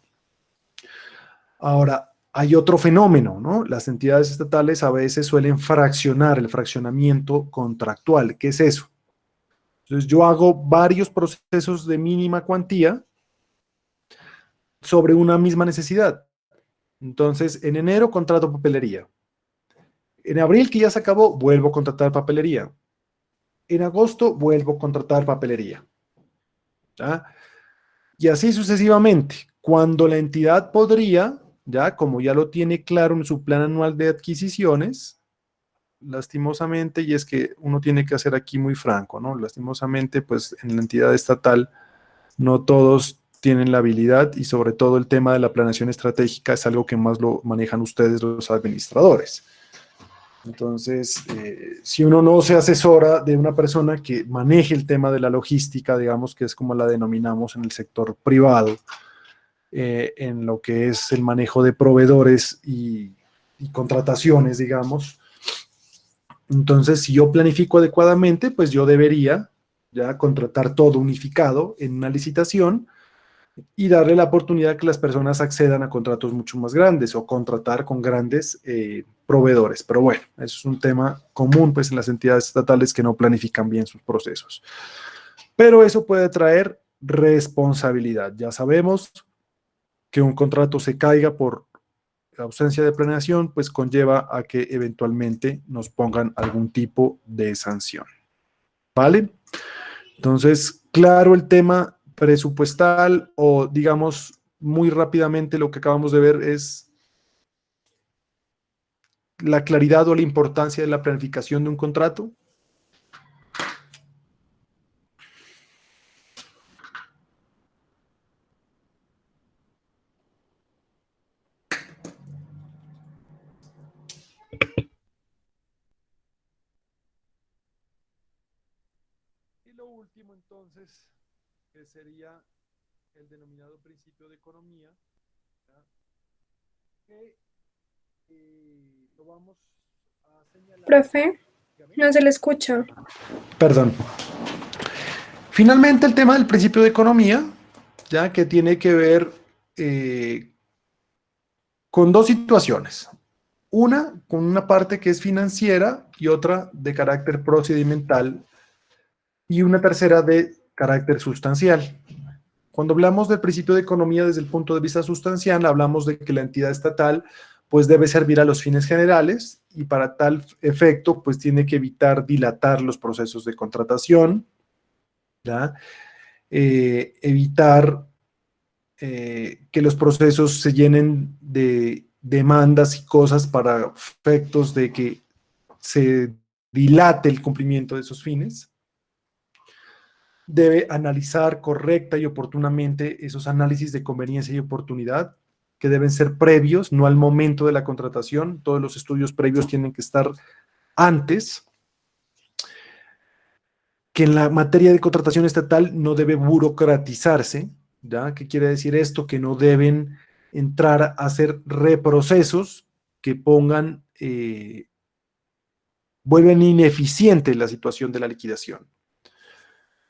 Ahora, hay otro fenómeno, ¿no? Las entidades estatales a veces suelen fraccionar, el fraccionamiento contractual. ¿Qué es eso? Entonces yo hago varios procesos de mínima cuantía sobre una misma necesidad. Entonces, en enero contrato papelería. En abril, que ya se acabó, vuelvo a contratar papelería. En agosto, vuelvo a contratar papelería. ¿Ya? Y así sucesivamente. Cuando la entidad podría, ya como ya lo tiene claro en su plan anual de adquisiciones, lastimosamente, y es que uno tiene que ser aquí muy franco, ¿no? Lastimosamente, pues en la entidad estatal no todos tienen la habilidad, y sobre todo el tema de la planeación estratégica es algo que más lo manejan ustedes los administradores. Entonces, si uno no se asesora de una persona que maneje el tema de la logística, digamos que es como la denominamos en el sector privado, en lo que es el manejo de proveedores y contrataciones, digamos. Entonces, si yo planifico adecuadamente, pues yo debería ya contratar todo unificado en una licitación y darle la oportunidad que las personas accedan a contratos mucho más grandes o contratar con grandes proveedores. Pero bueno, eso es un tema común pues en las entidades estatales que no planifican bien sus procesos. Pero eso puede traer responsabilidad. Ya sabemos que un contrato se caiga por ausencia de planeación, pues conlleva a que eventualmente nos pongan algún tipo de sanción. ¿Vale? Entonces, claro el tema presupuestal o digamos muy rápidamente lo que acabamos de ver es la claridad o la importancia de la planificación de un contrato. Y lo último entonces, que sería el denominado principio de economía, ¿ya? Que lo vamos a señalar. Profe, no se le escucha. Perdón. Finalmente, el tema del principio de economía, ya que tiene que ver con dos situaciones. Una con una parte que es financiera y otra de carácter procedimental y una tercera de carácter sustancial. Cuando hablamos del principio de economía desde el punto de vista sustancial, hablamos de que la entidad estatal pues debe servir a los fines generales y para tal efecto pues tiene que evitar dilatar los procesos de contratación, ¿ya? Evitar que los procesos se llenen de demandas y cosas para efectos de que se dilate el cumplimiento de esos fines. Debe analizar correcta y oportunamente esos análisis de conveniencia y oportunidad que deben ser previos, no al momento de la contratación. Todos los estudios previos tienen que estar antes. Que en la materia de contratación estatal no debe burocratizarse, ¿ya? ¿Qué quiere decir esto? Que no deben entrar a hacer reprocesos que pongan, vuelven ineficiente la situación de la liquidación.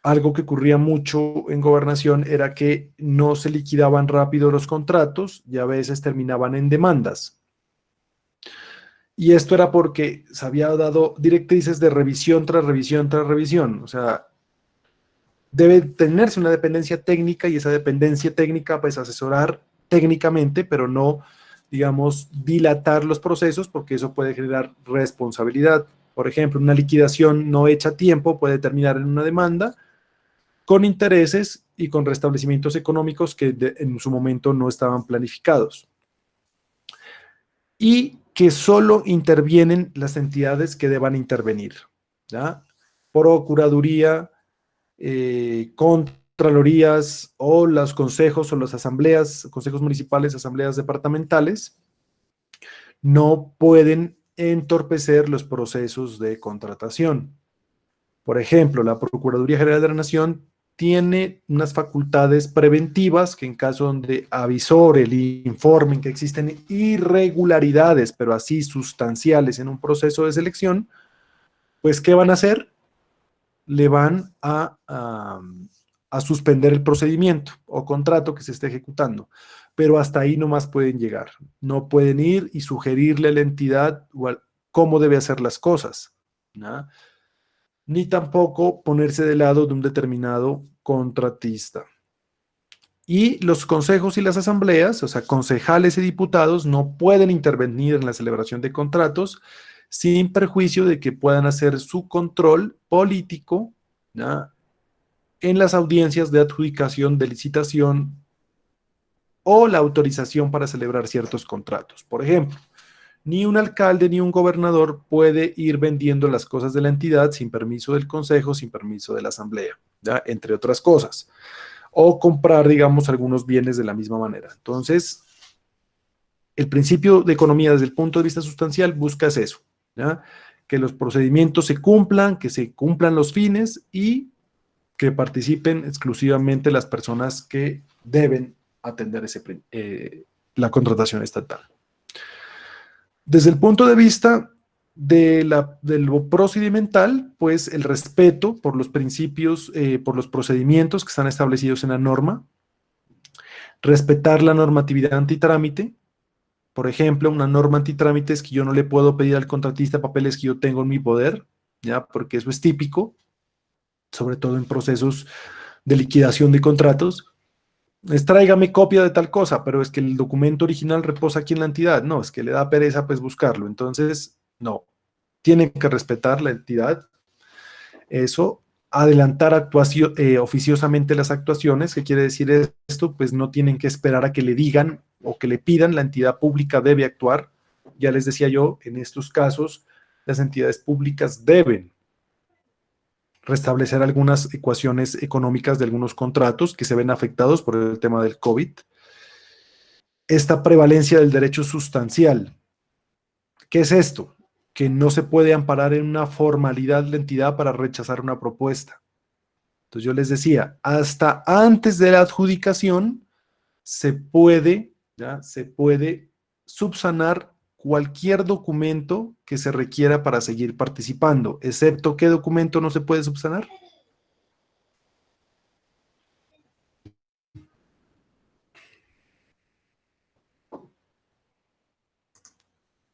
Algo que ocurría mucho en gobernación era que no se liquidaban rápido los contratos y a veces terminaban en demandas. Y esto era porque se había dado directrices de revisión tras revisión tras revisión. O sea, debe tenerse una dependencia técnica y esa dependencia técnica pues asesorar técnicamente, pero no, digamos, dilatar los procesos porque eso puede generar responsabilidad. Por ejemplo, una liquidación no hecha a tiempo puede terminar en una demanda con intereses y con restablecimientos económicos que en su momento no estaban planificados. Y que solo intervienen las entidades que deban intervenir, ¿ya? Procuraduría, contralorías o los consejos o las asambleas, consejos municipales, asambleas departamentales, no pueden entorpecer los procesos de contratación. Por ejemplo, la Procuraduría General de la Nación tiene unas facultades preventivas que en caso donde avisore, le informen que existen irregularidades, pero así sustanciales en un proceso de selección, pues ¿qué van a hacer? Le van a suspender el procedimiento o contrato que se esté ejecutando, pero hasta ahí nomás pueden llegar. No pueden ir y sugerirle a la entidad cómo debe hacer las cosas, ¿no? Ni tampoco ponerse de lado de un determinado contratista. Y los consejos y las asambleas, o sea, concejales y diputados, no pueden intervenir en la celebración de contratos sin perjuicio de que puedan hacer su control político, ¿no?, en las audiencias de adjudicación, de licitación o la autorización para celebrar ciertos contratos. Por ejemplo, ni un alcalde ni un gobernador puede ir vendiendo las cosas de la entidad sin permiso del consejo, sin permiso de la asamblea, ¿ya?, entre otras cosas. O comprar, digamos, algunos bienes de la misma manera. Entonces, el principio de economía desde el punto de vista sustancial busca eso, ¿ya? Que los procedimientos se cumplan, que se cumplan los fines y que participen exclusivamente las personas que deben atender la contratación estatal. Desde el punto de vista de lo procedimental, pues el respeto por los principios, por los procedimientos que están establecidos en la norma, respetar la normatividad antitrámite. Por ejemplo, una norma antitrámite es que yo no le puedo pedir al contratista papeles que yo tengo en mi poder, ¿ya? Porque eso es típico, sobre todo en procesos de liquidación de contratos. Tráigame copia de tal cosa, pero es que el documento original reposa aquí en la entidad. No, es que le da pereza pues buscarlo. Entonces, no, tienen que respetar la entidad. Eso, adelantar oficiosamente las actuaciones. ¿Qué quiere decir esto? Pues no tienen que esperar a que le digan o que le pidan, la entidad pública debe actuar. Ya les decía yo, en estos casos, las entidades públicas deben restablecer algunas ecuaciones económicas de algunos contratos que se ven afectados por el tema del COVID. Esta prevalencia del derecho sustancial. ¿Qué es esto? Que no se puede amparar en una formalidad la entidad para rechazar una propuesta. Entonces yo les decía, hasta antes de la adjudicación se puede subsanar cualquier documento que se requiera para seguir participando, excepto ¿qué documento no se puede subsanar?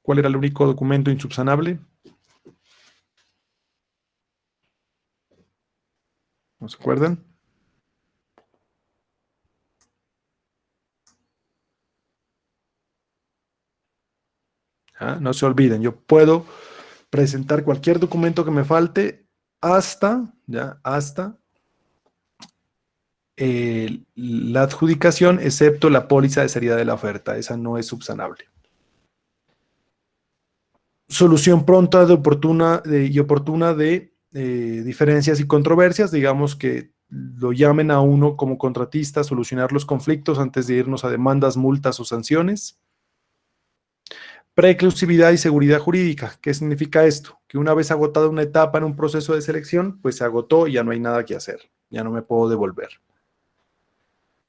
¿Cuál era el único documento insubsanable? ¿No se acuerdan? No se olviden, yo puedo presentar cualquier documento que me falte hasta la adjudicación, excepto la póliza de salida de la oferta. Esa no es subsanable. Solución pronta y oportuna de diferencias y controversias. Digamos que lo llamen a uno como contratista a solucionar los conflictos antes de irnos a demandas, multas o sanciones. Preclusividad y seguridad jurídica. ¿Qué significa esto? Que una vez agotada una etapa en un proceso de selección, pues se agotó y ya no hay nada que hacer. Ya no me puedo devolver.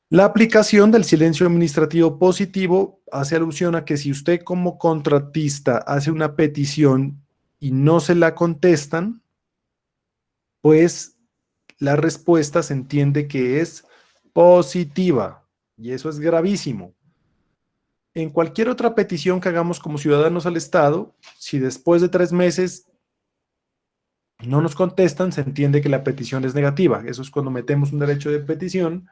La aplicación del silencio administrativo positivo hace alusión a que si usted como contratista hace una petición y no se la contestan, pues la respuesta se entiende que es positiva y eso es gravísimo. En cualquier otra petición que hagamos como ciudadanos al Estado, si después de 3 meses no nos contestan, se entiende que la petición es negativa. Eso es cuando metemos un derecho de petición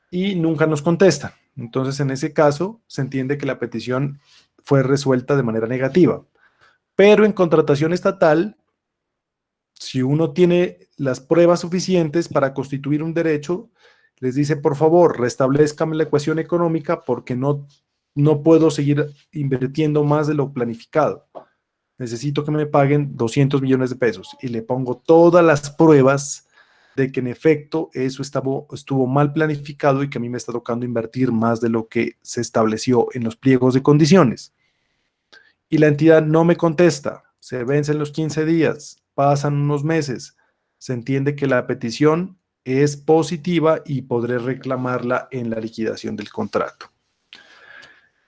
y nunca nos contestan. Entonces, en ese caso, se entiende que la petición fue resuelta de manera negativa. Pero en contratación estatal, si uno tiene las pruebas suficientes para constituir un derecho, les dice, por favor, restablezcame la ecuación económica porque no puedo seguir invirtiendo más de lo planificado. Necesito que me paguen 200 millones de pesos y le pongo todas las pruebas de que en efecto eso estuvo mal planificado y que a mí me está tocando invertir más de lo que se estableció en los pliegos de condiciones. Y la entidad no me contesta, se vencen los 15 días, pasan unos meses, se entiende que la petición es positiva y podré reclamarla en la liquidación del contrato.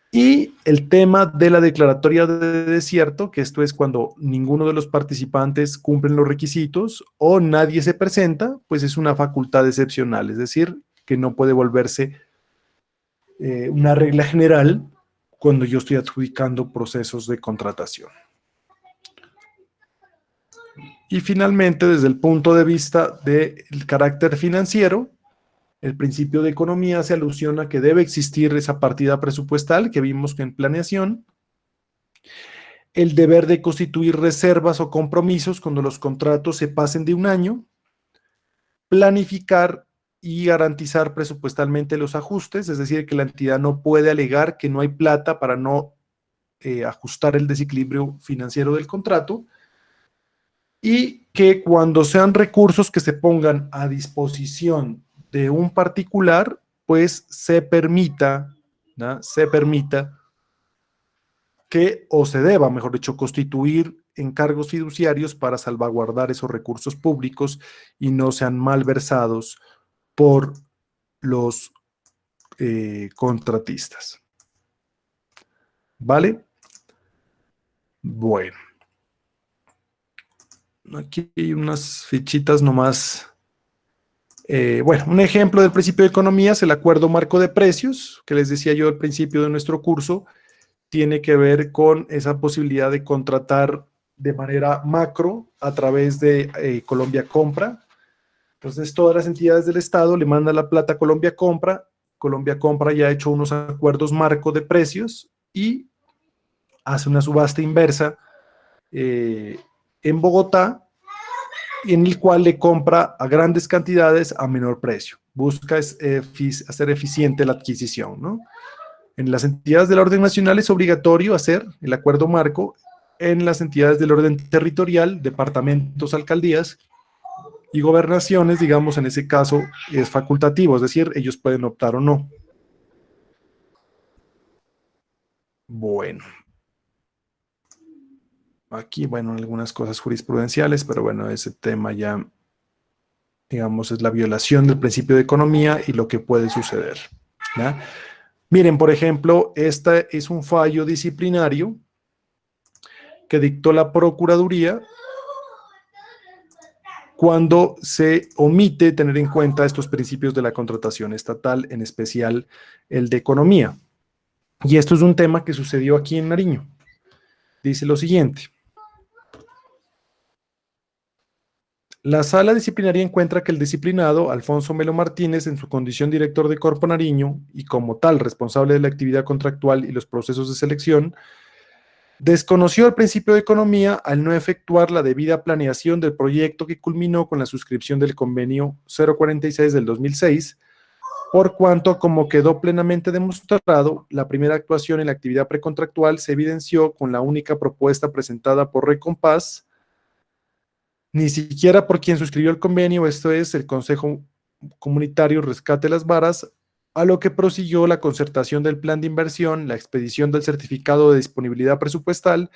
Y el tema de la declaratoria de desierto, que esto es cuando ninguno de los participantes cumplen los requisitos o nadie se presenta, pues es una facultad excepcional, es decir, que no puede volverse una regla general cuando yo estoy adjudicando procesos de contratación. Y finalmente, desde el punto de vista del carácter financiero, el principio de economía hace alusión a que debe existir esa partida presupuestal que vimos que en planeación, el deber de constituir reservas o compromisos cuando los contratos se pasen de 1 año, planificar y garantizar presupuestalmente los ajustes, es decir, que la entidad no puede alegar que no hay plata para no ajustar el desequilibrio financiero del contrato, y que cuando sean recursos que se pongan a disposición de un particular, pues se permita, ¿no? Se permita que, o se deba, mejor dicho, constituir encargos fiduciarios para salvaguardar esos recursos públicos y no sean malversados por los contratistas. ¿Vale? Bueno. Aquí hay unas fichitas nomás. Bueno, un ejemplo del principio de economía es el acuerdo marco de precios, que les decía yo al principio de nuestro curso, tiene que ver con esa posibilidad de contratar de manera macro a través de Colombia Compra. Entonces, todas las entidades del Estado le mandan la plata a Colombia Compra ya ha hecho unos acuerdos marco de precios y hace una subasta inversa en Bogotá, en el cual le compra a grandes cantidades a menor precio. Busca hacer eficiente la adquisición, ¿no? En las entidades del orden nacional es obligatorio hacer el acuerdo marco. En las entidades del orden territorial, departamentos, alcaldías y gobernaciones, digamos, en ese caso es facultativo, es decir, ellos pueden optar o no. Bueno. Aquí, bueno, algunas cosas jurisprudenciales, pero bueno, ese tema ya, digamos, es la violación del principio de economía y lo que puede suceder, ¿ya? Miren, por ejemplo, este es un fallo disciplinario que dictó la Procuraduría cuando se omite tener en cuenta estos principios de la contratación estatal, en especial el de economía. Y esto es un tema que sucedió aquí en Nariño. Dice lo siguiente. La sala disciplinaria encuentra que el disciplinado Alfonso Melo Martínez, en su condición director de Corpo Nariño y como tal responsable de la actividad contractual y los procesos de selección, desconoció el principio de economía al no efectuar la debida planeación del proyecto que culminó con la suscripción del convenio 046 del 2006, por cuanto, como quedó plenamente demostrado, la primera actuación en la actividad precontractual se evidenció con la única propuesta presentada por Recompás, ni siquiera por quien suscribió el convenio, esto es el Consejo Comunitario Rescate Las Varas, a lo que prosiguió la concertación del plan de inversión, la expedición del certificado de disponibilidad presupuestal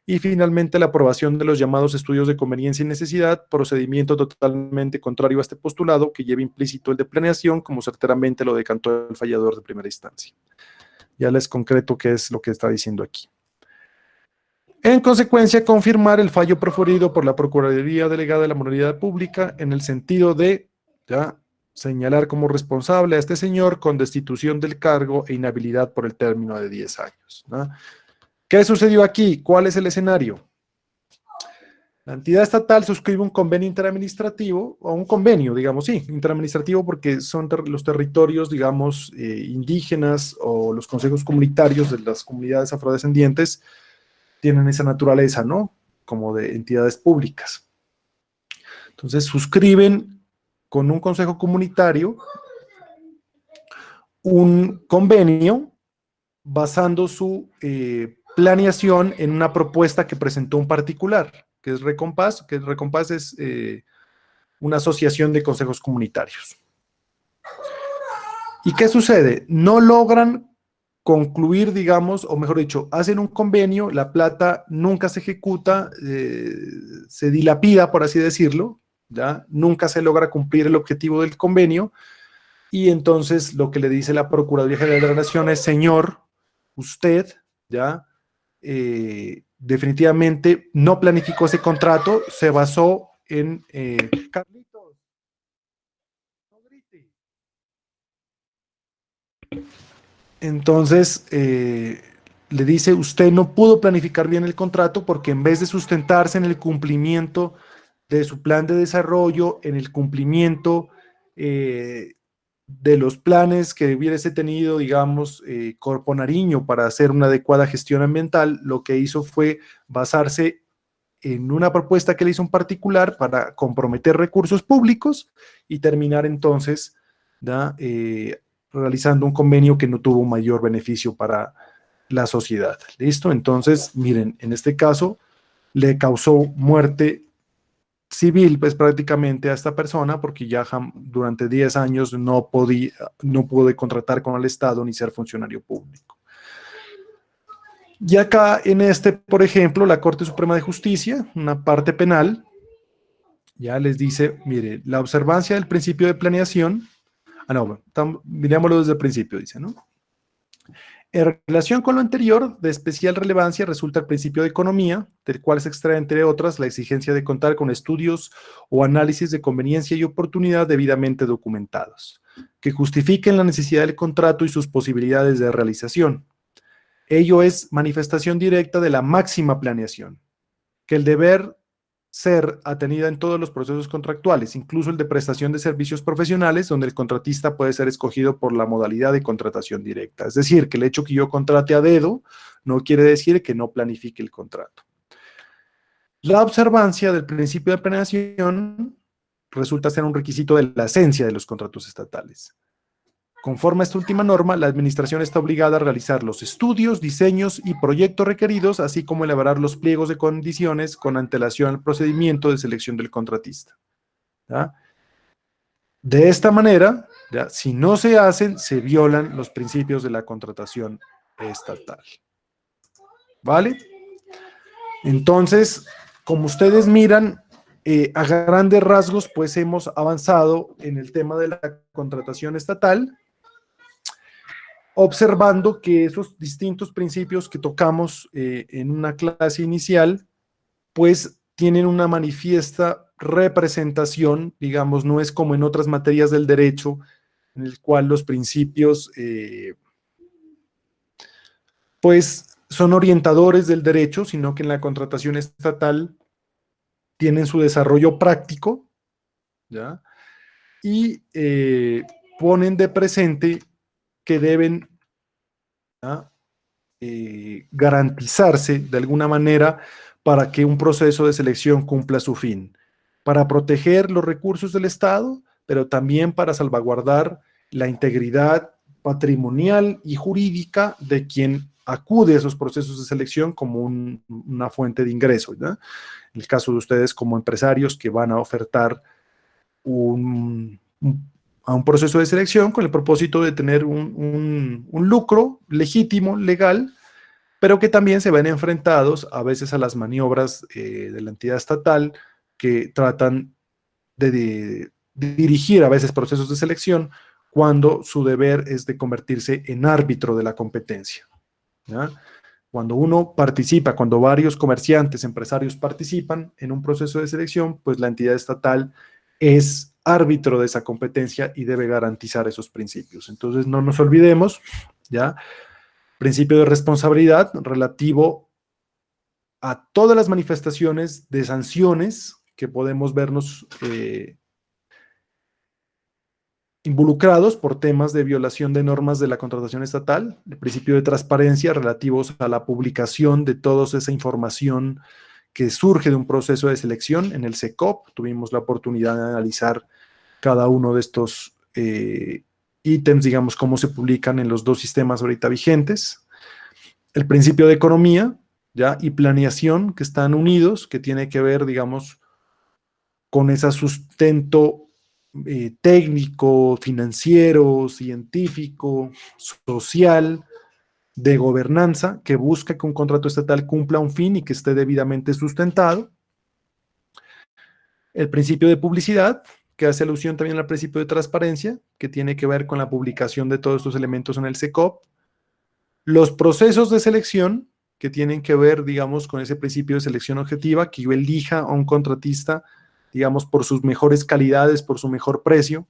y finalmente la aprobación de los llamados estudios de conveniencia y necesidad, procedimiento totalmente contrario a este postulado que lleva implícito el de planeación, como certeramente lo decantó el fallador de primera instancia. Ya les concreto qué es lo que está diciendo aquí. En consecuencia, confirmar el fallo proferido por la Procuraduría Delegada de la Moralidad Pública en el sentido de ya señalar como responsable a este señor con destitución del cargo e inhabilidad por el término de 10 años, ¿no? ¿Qué sucedió aquí? ¿Cuál es el escenario? La entidad estatal suscribe un convenio interadministrativo, o un convenio, digamos, sí, interadministrativo, porque son los territorios, digamos, indígenas o los consejos comunitarios de las comunidades afrodescendientes tienen esa naturaleza, ¿no? Como de entidades públicas. Entonces suscriben con un consejo comunitario un convenio basando su planeación en una propuesta que presentó un particular, que es Recompás, es una asociación de consejos comunitarios. ¿Y qué sucede? No logran concluir, digamos, o mejor dicho, hacen un convenio, la plata nunca se ejecuta, se dilapida, por así decirlo, ¿ya? Nunca se logra cumplir el objetivo del convenio, y entonces lo que le dice la Procuraduría General de la Nación es, señor, usted, ¿ya? Definitivamente no planificó ese contrato, se basó en... Carlitos, no grite. Entonces, le dice, usted no pudo planificar bien el contrato porque en vez de sustentarse en el cumplimiento de su plan de desarrollo, en el cumplimiento de los planes que hubiese tenido, digamos, Corpo Nariño para hacer una adecuada gestión ambiental, lo que hizo fue basarse en una propuesta que le hizo un particular para comprometer recursos públicos y terminar entonces, ¿ya? Realizando un convenio que no tuvo mayor beneficio para la sociedad. ¿Listo? Entonces, miren, en este caso le causó muerte civil, pues prácticamente a esta persona, porque ya durante 10 años no pude contratar con el Estado ni ser funcionario público. Y acá en este, por ejemplo, la Corte Suprema de Justicia, una parte penal, ya les dice, mire, la observancia del principio de planeación, no, mirémoslo desde el principio, dice, ¿no? En relación con lo anterior, de especial relevancia resulta el principio de economía, del cual se extrae, entre otras, la exigencia de contar con estudios o análisis de conveniencia y oportunidad debidamente documentados, que justifiquen la necesidad del contrato y sus posibilidades de realización. Ello es manifestación directa de la máxima planeación, que el deber ser atenida en todos los procesos contractuales, incluso el de prestación de servicios profesionales, donde el contratista puede ser escogido por la modalidad de contratación directa. Es decir, que el hecho que yo contrate a dedo no quiere decir que no planifique el contrato. La observancia del principio de planeación resulta ser un requisito de la esencia de los contratos estatales. Conforme a esta última norma, la administración está obligada a realizar los estudios, diseños y proyectos requeridos, así como elaborar los pliegos de condiciones con antelación al procedimiento de selección del contratista. ¿Ya? De esta manera, ¿ya? Si no se hacen, se violan los principios de la contratación estatal. ¿Vale? Entonces, como ustedes miran, a grandes rasgos, pues hemos avanzado en el tema de la contratación estatal, observando que esos distintos principios que tocamos en una clase inicial, pues tienen una manifiesta representación, digamos, no es como en otras materias del derecho, en el cual los principios, pues, son orientadores del derecho, sino que en la contratación estatal tienen su desarrollo práctico, ¿ya? Y ponen de presente que deben, ¿ya? Garantizarse de alguna manera para que un proceso de selección cumpla su fin, para proteger los recursos del Estado, pero también para salvaguardar la integridad patrimonial y jurídica de quien acude a esos procesos de selección como una fuente de ingreso, ¿no? En el caso de ustedes como empresarios que van a ofertar a un proceso de selección con el propósito de tener un lucro legítimo, legal, pero que también se ven enfrentados a veces a las maniobras de la entidad estatal que tratan de dirigir a veces procesos de selección cuando su deber es de convertirse en árbitro de la competencia, ¿ya? Cuando uno participa, cuando varios comerciantes, empresarios participan en un proceso de selección, pues la entidad estatal es árbitro de esa competencia y debe garantizar esos principios. Entonces no nos olvidemos, ¿ya? Principio de responsabilidad relativo a todas las manifestaciones de sanciones que podemos vernos involucrados por temas de violación de normas de la contratación estatal, el principio de transparencia relativos a la publicación de toda esa información que surge de un proceso de selección en el SECOP. Tuvimos la oportunidad de analizar cada uno de estos ítems, digamos, cómo se publican en los dos sistemas ahorita vigentes. El principio de economía, ¿ya? Y planeación, que están unidos, que tiene que ver, digamos, con ese sustento técnico, financiero, científico, social, de gobernanza, que busca que un contrato estatal cumpla un fin y que esté debidamente sustentado. El principio de publicidad, que hace alusión también al principio de transparencia, que tiene que ver con la publicación de todos estos elementos en el SECOP. Los procesos de selección, que tienen que ver, digamos, con ese principio de selección objetiva, que yo elija a un contratista, digamos, por sus mejores calidades, por su mejor precio,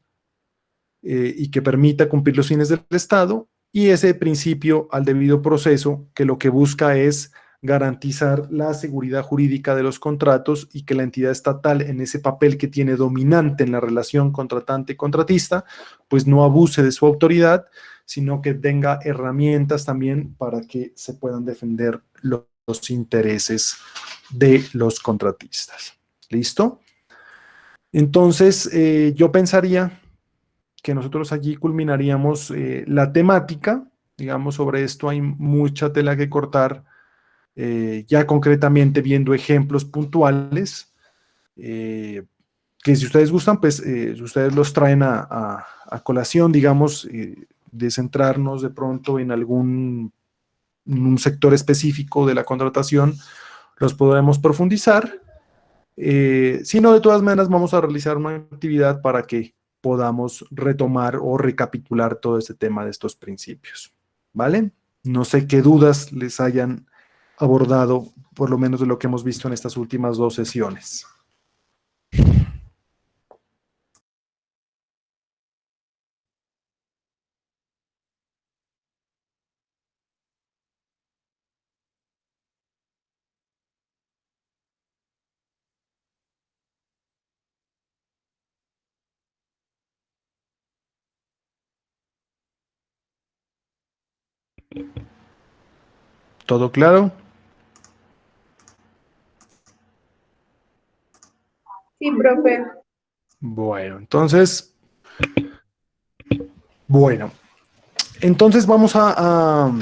y que permita cumplir los fines del Estado, y ese principio al debido proceso, que lo que busca es garantizar la seguridad jurídica de los contratos y que la entidad estatal, en ese papel que tiene dominante en la relación contratante-contratista, pues no abuse de su autoridad, sino que tenga herramientas también para que se puedan defender los intereses de los contratistas. ¿Listo? Entonces, yo pensaría que nosotros allí culminaríamos la temática. Digamos, sobre esto hay mucha tela que cortar, ya concretamente viendo ejemplos puntuales, que si ustedes gustan, pues si ustedes los traen a colación, digamos, de centrarnos de pronto en algún un sector específico de la contratación, los podremos profundizar. Si no, de todas maneras, vamos a realizar una actividad para que podamos retomar o recapitular todo este tema de estos principios. ¿Vale? No sé qué dudas les hayan abordado, por lo menos de lo que hemos visto en estas últimas 2 sesiones. ¿Todo claro? Sí, profe. Bueno, entonces vamos a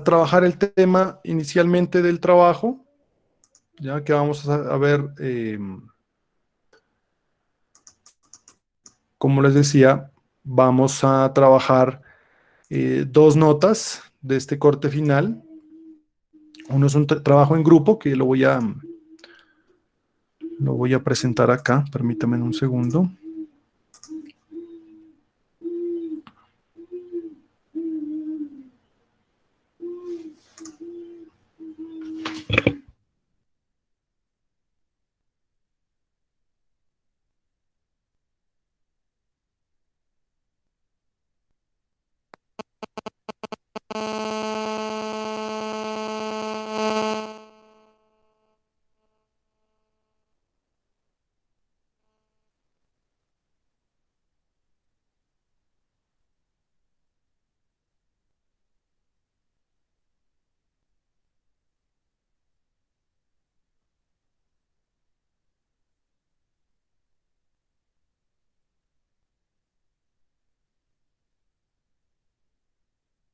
trabajar el tema inicialmente del trabajo, ya que vamos a ver, como les decía, vamos a trabajar 2 notas de este corte final. Uno es un trabajo en grupo que lo voy a presentar acá, permítanme un segundo.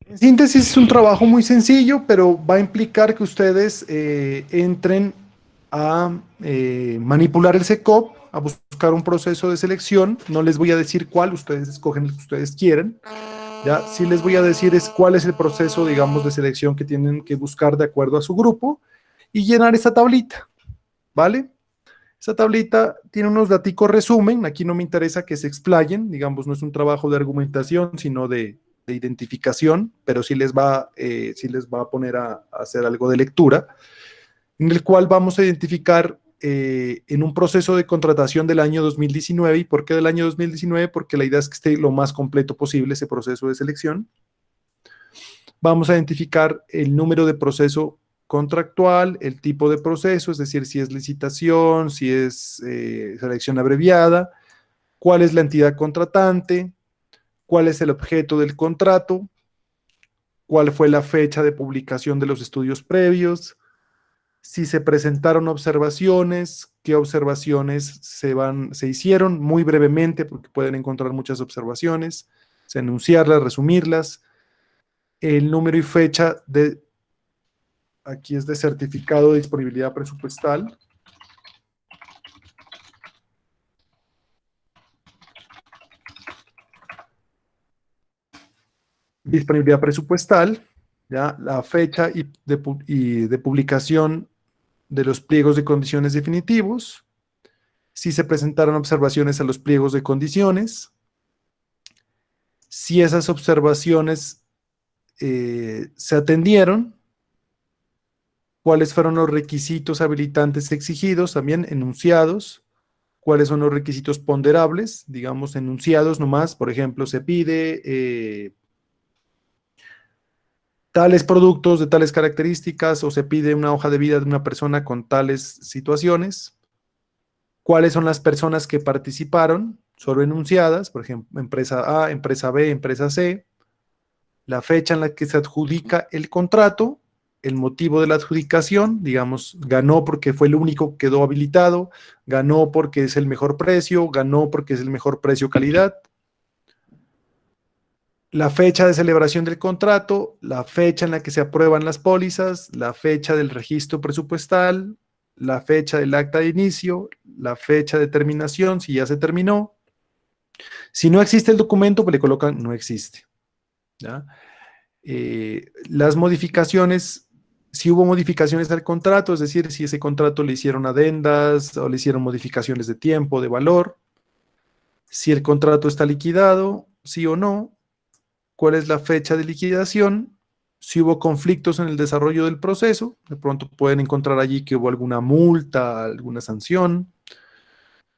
En síntesis, es un trabajo muy sencillo, pero va a implicar que ustedes entren a manipular el SECOP, a buscar un proceso de selección. No les voy a decir cuál, ustedes escogen el que ustedes quieran. Ya, sí les voy a decir es cuál es el proceso, digamos, de selección que tienen que buscar de acuerdo a su grupo y llenar esa tablita, ¿vale? Esa tablita tiene unos daticos resumen, aquí no me interesa que se explayen, digamos, no es un trabajo de argumentación, sino de identificación, pero sí les va a poner a hacer algo de lectura, en el cual vamos a identificar en un proceso de contratación del año 2019. ¿Y por qué del año 2019? Porque la idea es que esté lo más completo posible ese proceso de selección. Vamos a identificar el número de proceso contractual, el tipo de proceso, es decir, si es licitación, si es selección abreviada, cuál es la entidad contratante, cuál es el objeto del contrato, cuál fue la fecha de publicación de los estudios previos, si se presentaron observaciones, qué observaciones se hicieron muy brevemente, porque pueden encontrar muchas observaciones, enunciarlas, resumirlas, el número y fecha de, aquí es de certificado de disponibilidad presupuestal, disponibilidad presupuestal, ya la fecha y de publicación de los pliegos de condiciones definitivos, si se presentaron observaciones a los pliegos de condiciones, si esas observaciones se atendieron, cuáles fueron los requisitos habilitantes exigidos, también enunciados, cuáles son los requisitos ponderables, digamos enunciados nomás, por ejemplo, se pide tales productos de tales características o se pide una hoja de vida de una persona con tales situaciones, cuáles son las personas que participaron, solo enunciadas, por ejemplo, empresa A, empresa B, empresa C, la fecha en la que se adjudica el contrato, el motivo de la adjudicación, digamos, ganó porque fue el único que quedó habilitado, ganó porque es el mejor precio, ganó porque es el mejor precio-calidad, la fecha de celebración del contrato, la fecha en la que se aprueban las pólizas, la fecha del registro presupuestal, la fecha del acta de inicio, la fecha de terminación, si ya se terminó. Si no existe el documento, pues le colocan no existe, ¿ya? Las modificaciones, si hubo modificaciones al contrato, es decir, si ese contrato le hicieron adendas o le hicieron modificaciones de tiempo, de valor, si el contrato está liquidado, sí o no, cuál es la fecha de liquidación, si hubo conflictos en el desarrollo del proceso, de pronto pueden encontrar allí que hubo alguna multa, alguna sanción,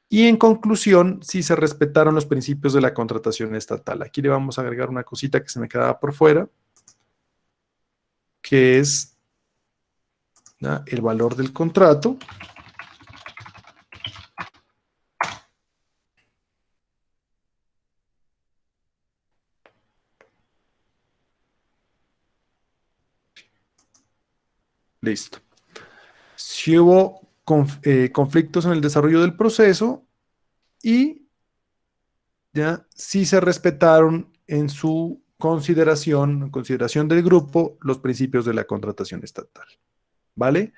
y en conclusión, si se respetaron los principios de la contratación estatal. Aquí le vamos a agregar una cosita que se me quedaba por fuera, que es el valor del contrato. Listo. Si hubo conflictos en el desarrollo del proceso y ya si se respetaron en consideración del grupo, los principios de la contratación estatal. ¿Vale?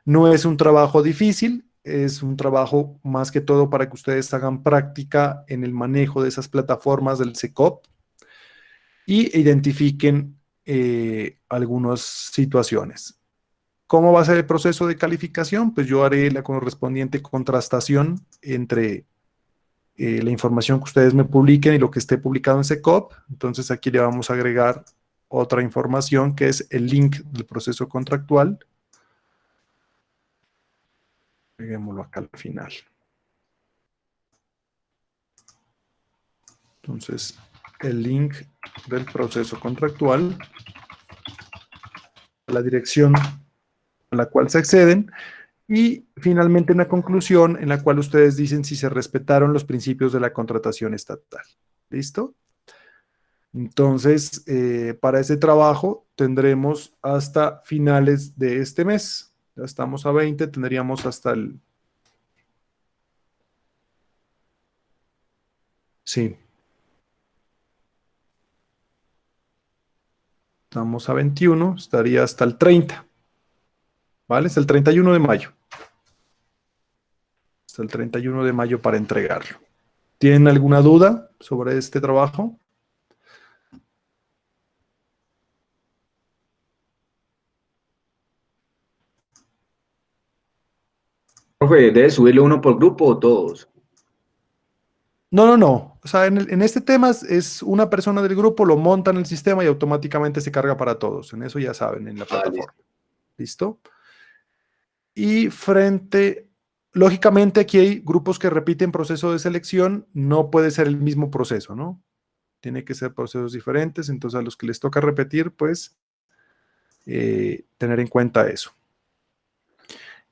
No es un trabajo difícil, es un trabajo más que todo para que ustedes hagan práctica en el manejo de esas plataformas del SECOP y identifiquen algunas situaciones. ¿Cómo va a ser el proceso de calificación? Pues yo haré la correspondiente contrastación entre la información que ustedes me publiquen y lo que esté publicado en SECOP. Entonces aquí le vamos a agregar otra información que es el link del proceso contractual. Peguémoslo acá al final. Entonces, el link del proceso contractual, la dirección a la cual se acceden y finalmente una conclusión en la cual ustedes dicen si se respetaron los principios de la contratación estatal. ¿Listo? Entonces, para ese trabajo tendremos hasta finales de este mes. Ya estamos a 20, tendríamos hasta el... Sí. Estamos a 21, estaría hasta el 30. ¿Vale? Hasta el 31 de mayo. Hasta el 31 de mayo para entregarlo. ¿Tienen alguna duda sobre este trabajo? Profe, ¿debe subirle uno por grupo o todos? No, no, no. O sea, en este tema es una persona del grupo, lo monta en el sistema y automáticamente se carga para todos. En eso ya saben, en la plataforma. ¿Listo? Y lógicamente aquí hay grupos que repiten proceso de selección, no puede ser el mismo proceso, ¿no? Tiene que ser procesos diferentes, entonces a los que les toca repetir, pues, tener en cuenta eso.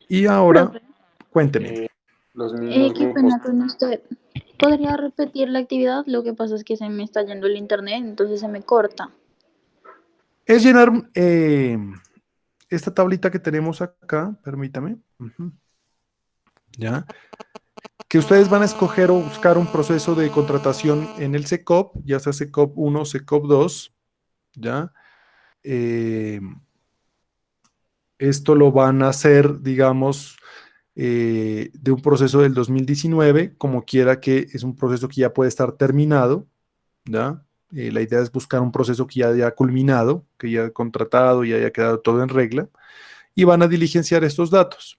Y ahora, Profe, cuénteme. Los mismos qué grupos. pena con usted. ¿Podría repetir la actividad? Lo que pasa es que se me está yendo el internet, entonces se me corta. Es llenar esta tablita que tenemos acá, permítame. ¿Ya? Que ustedes van a escoger o buscar un proceso de contratación en el SECOP, ya sea SECOP 1 o SECOP 2, ¿ya? Esto lo van a hacer, digamos, de un proceso del 2019, como quiera que es un proceso que ya puede estar terminado, ¿ya? La idea es buscar un proceso que ya haya culminado, que ya haya contratado y haya quedado todo en regla, y van a diligenciar estos datos,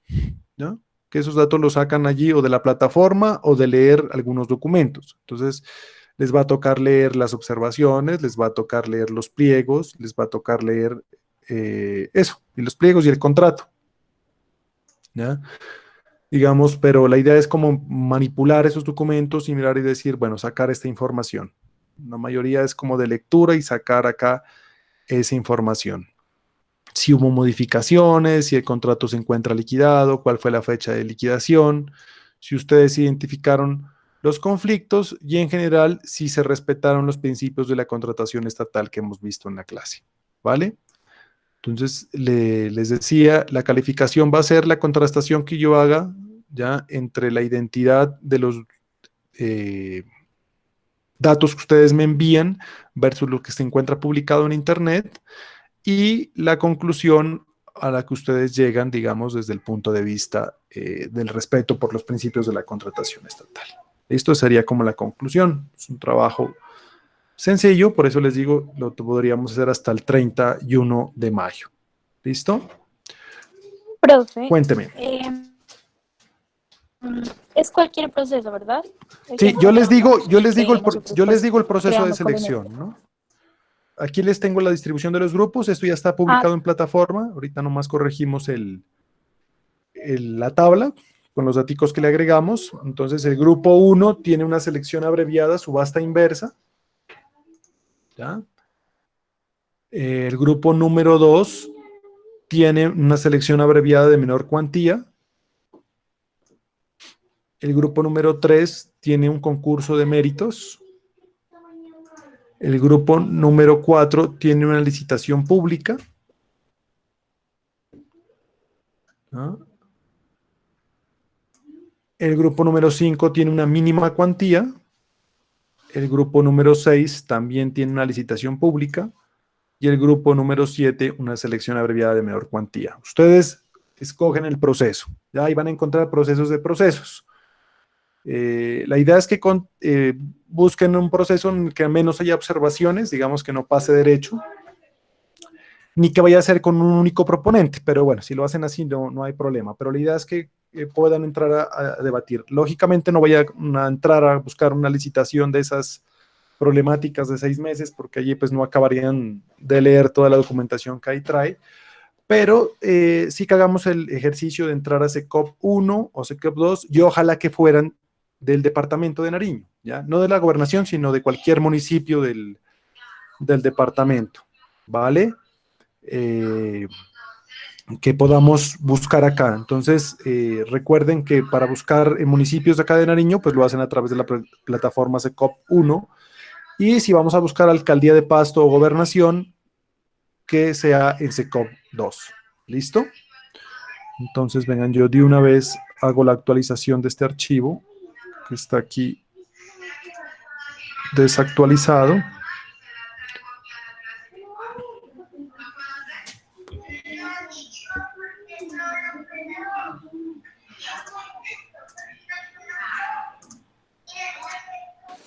¿ya? Que esos datos los sacan allí o de la plataforma o de leer algunos documentos. Entonces, les va a tocar leer las observaciones, les va a tocar leer los pliegos, les va a tocar leer eso, y los pliegos y el contrato, ¿ya? Digamos, pero la idea es como manipular esos documentos y mirar y decir, bueno, sacar esta información. La mayoría es como de lectura y sacar acá esa información. Si hubo modificaciones, si el contrato se encuentra liquidado, cuál fue la fecha de liquidación, si ustedes identificaron los conflictos y en general si se respetaron los principios de la contratación estatal que hemos visto en la clase. ¿Vale? Entonces, les decía, la calificación va a ser la contrastación que yo haga ya entre la identidad de los datos que ustedes me envían versus lo que se encuentra publicado en Internet y la conclusión a la que ustedes llegan, digamos, desde el punto de vista del respeto por los principios de la contratación estatal. Esto sería como la conclusión. Es un trabajo sencillo, por eso les digo, lo podríamos hacer hasta el 31 de mayo. ¿Listo? Profe, Cuénteme. es cualquier proceso, ¿verdad? Sí, Ejemplo, nosotros yo les pues digo el proceso de creamos colonias. selección, ¿no? Aquí les tengo la distribución de los grupos, esto ya está Ah, publicado en plataforma, ahorita nomás corregimos la tabla con los datos que le agregamos. Entonces el grupo 1 tiene una selección abreviada, subasta inversa, ¿ya? El grupo número 2 tiene una selección abreviada de menor cuantía. El grupo número 3 tiene un concurso de méritos. El grupo número 4 tiene una licitación pública. ¿Ah? El grupo número 5 tiene una mínima cuantía. El grupo número 6 también tiene una licitación pública. Y el grupo número 7 una selección abreviada de menor cuantía. Ustedes escogen el proceso. Ya ahí van a encontrar procesos de procesos. La idea es que busquen un proceso en el que al menos haya observaciones, digamos que no pase derecho, ni que vaya a ser con un único proponente, pero bueno, si lo hacen así no hay problema, pero la idea es que puedan entrar a debatir. Lógicamente no vaya a entrar a buscar una licitación de esas problemáticas de 6 meses, porque allí pues no acabarían de leer toda la documentación que ahí trae, pero sí que hagamos el ejercicio de entrar a SECOP 1 o SECOP 2 y ojalá que fueran del departamento de Nariño, ¿ya? No de la gobernación, sino de cualquier municipio del departamento, ¿vale? Eh, que podamos buscar acá. Entonces, recuerden que para buscar en municipios de acá de Nariño, pues lo hacen a través de la plataforma SECOP 1, y si vamos a buscar alcaldía de Pasto o gobernación, que sea en SECOP 2. ¿Listo? Entonces, vengan, yo de una vez hago la actualización de este archivo, que está aquí desactualizado.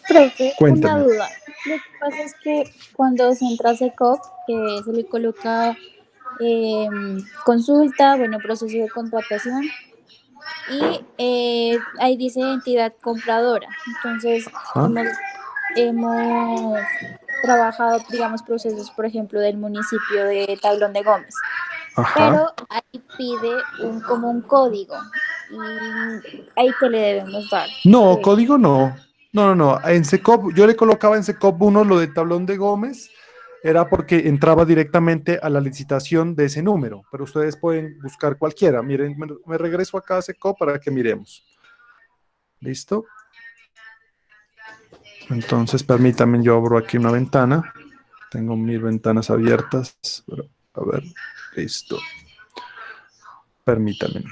profe, una Cuéntame. duda. Lo que pasa es que cuando se entra a SECOP, se le coloca consulta, bueno, proceso de contratación y ahí dice entidad compradora. Entonces, Ajá, hemos trabajado, digamos, procesos, por ejemplo, del municipio de Tablón de Gómez, ajá. pero ahí pide como un código y ahí que le debemos dar. No, Que, código no. No, no, no. En SECOP, yo le colocaba en SECOP 1 lo de Tablón de Gómez, era porque entraba directamente a la licitación de ese número, pero ustedes pueden buscar cualquiera. Miren, me regreso acá a SECOP para que miremos. ¿Listo? Entonces, permítanme, yo abro aquí una ventana. Tengo 1000 ventanas abiertas. A ver, listo. Permítanme.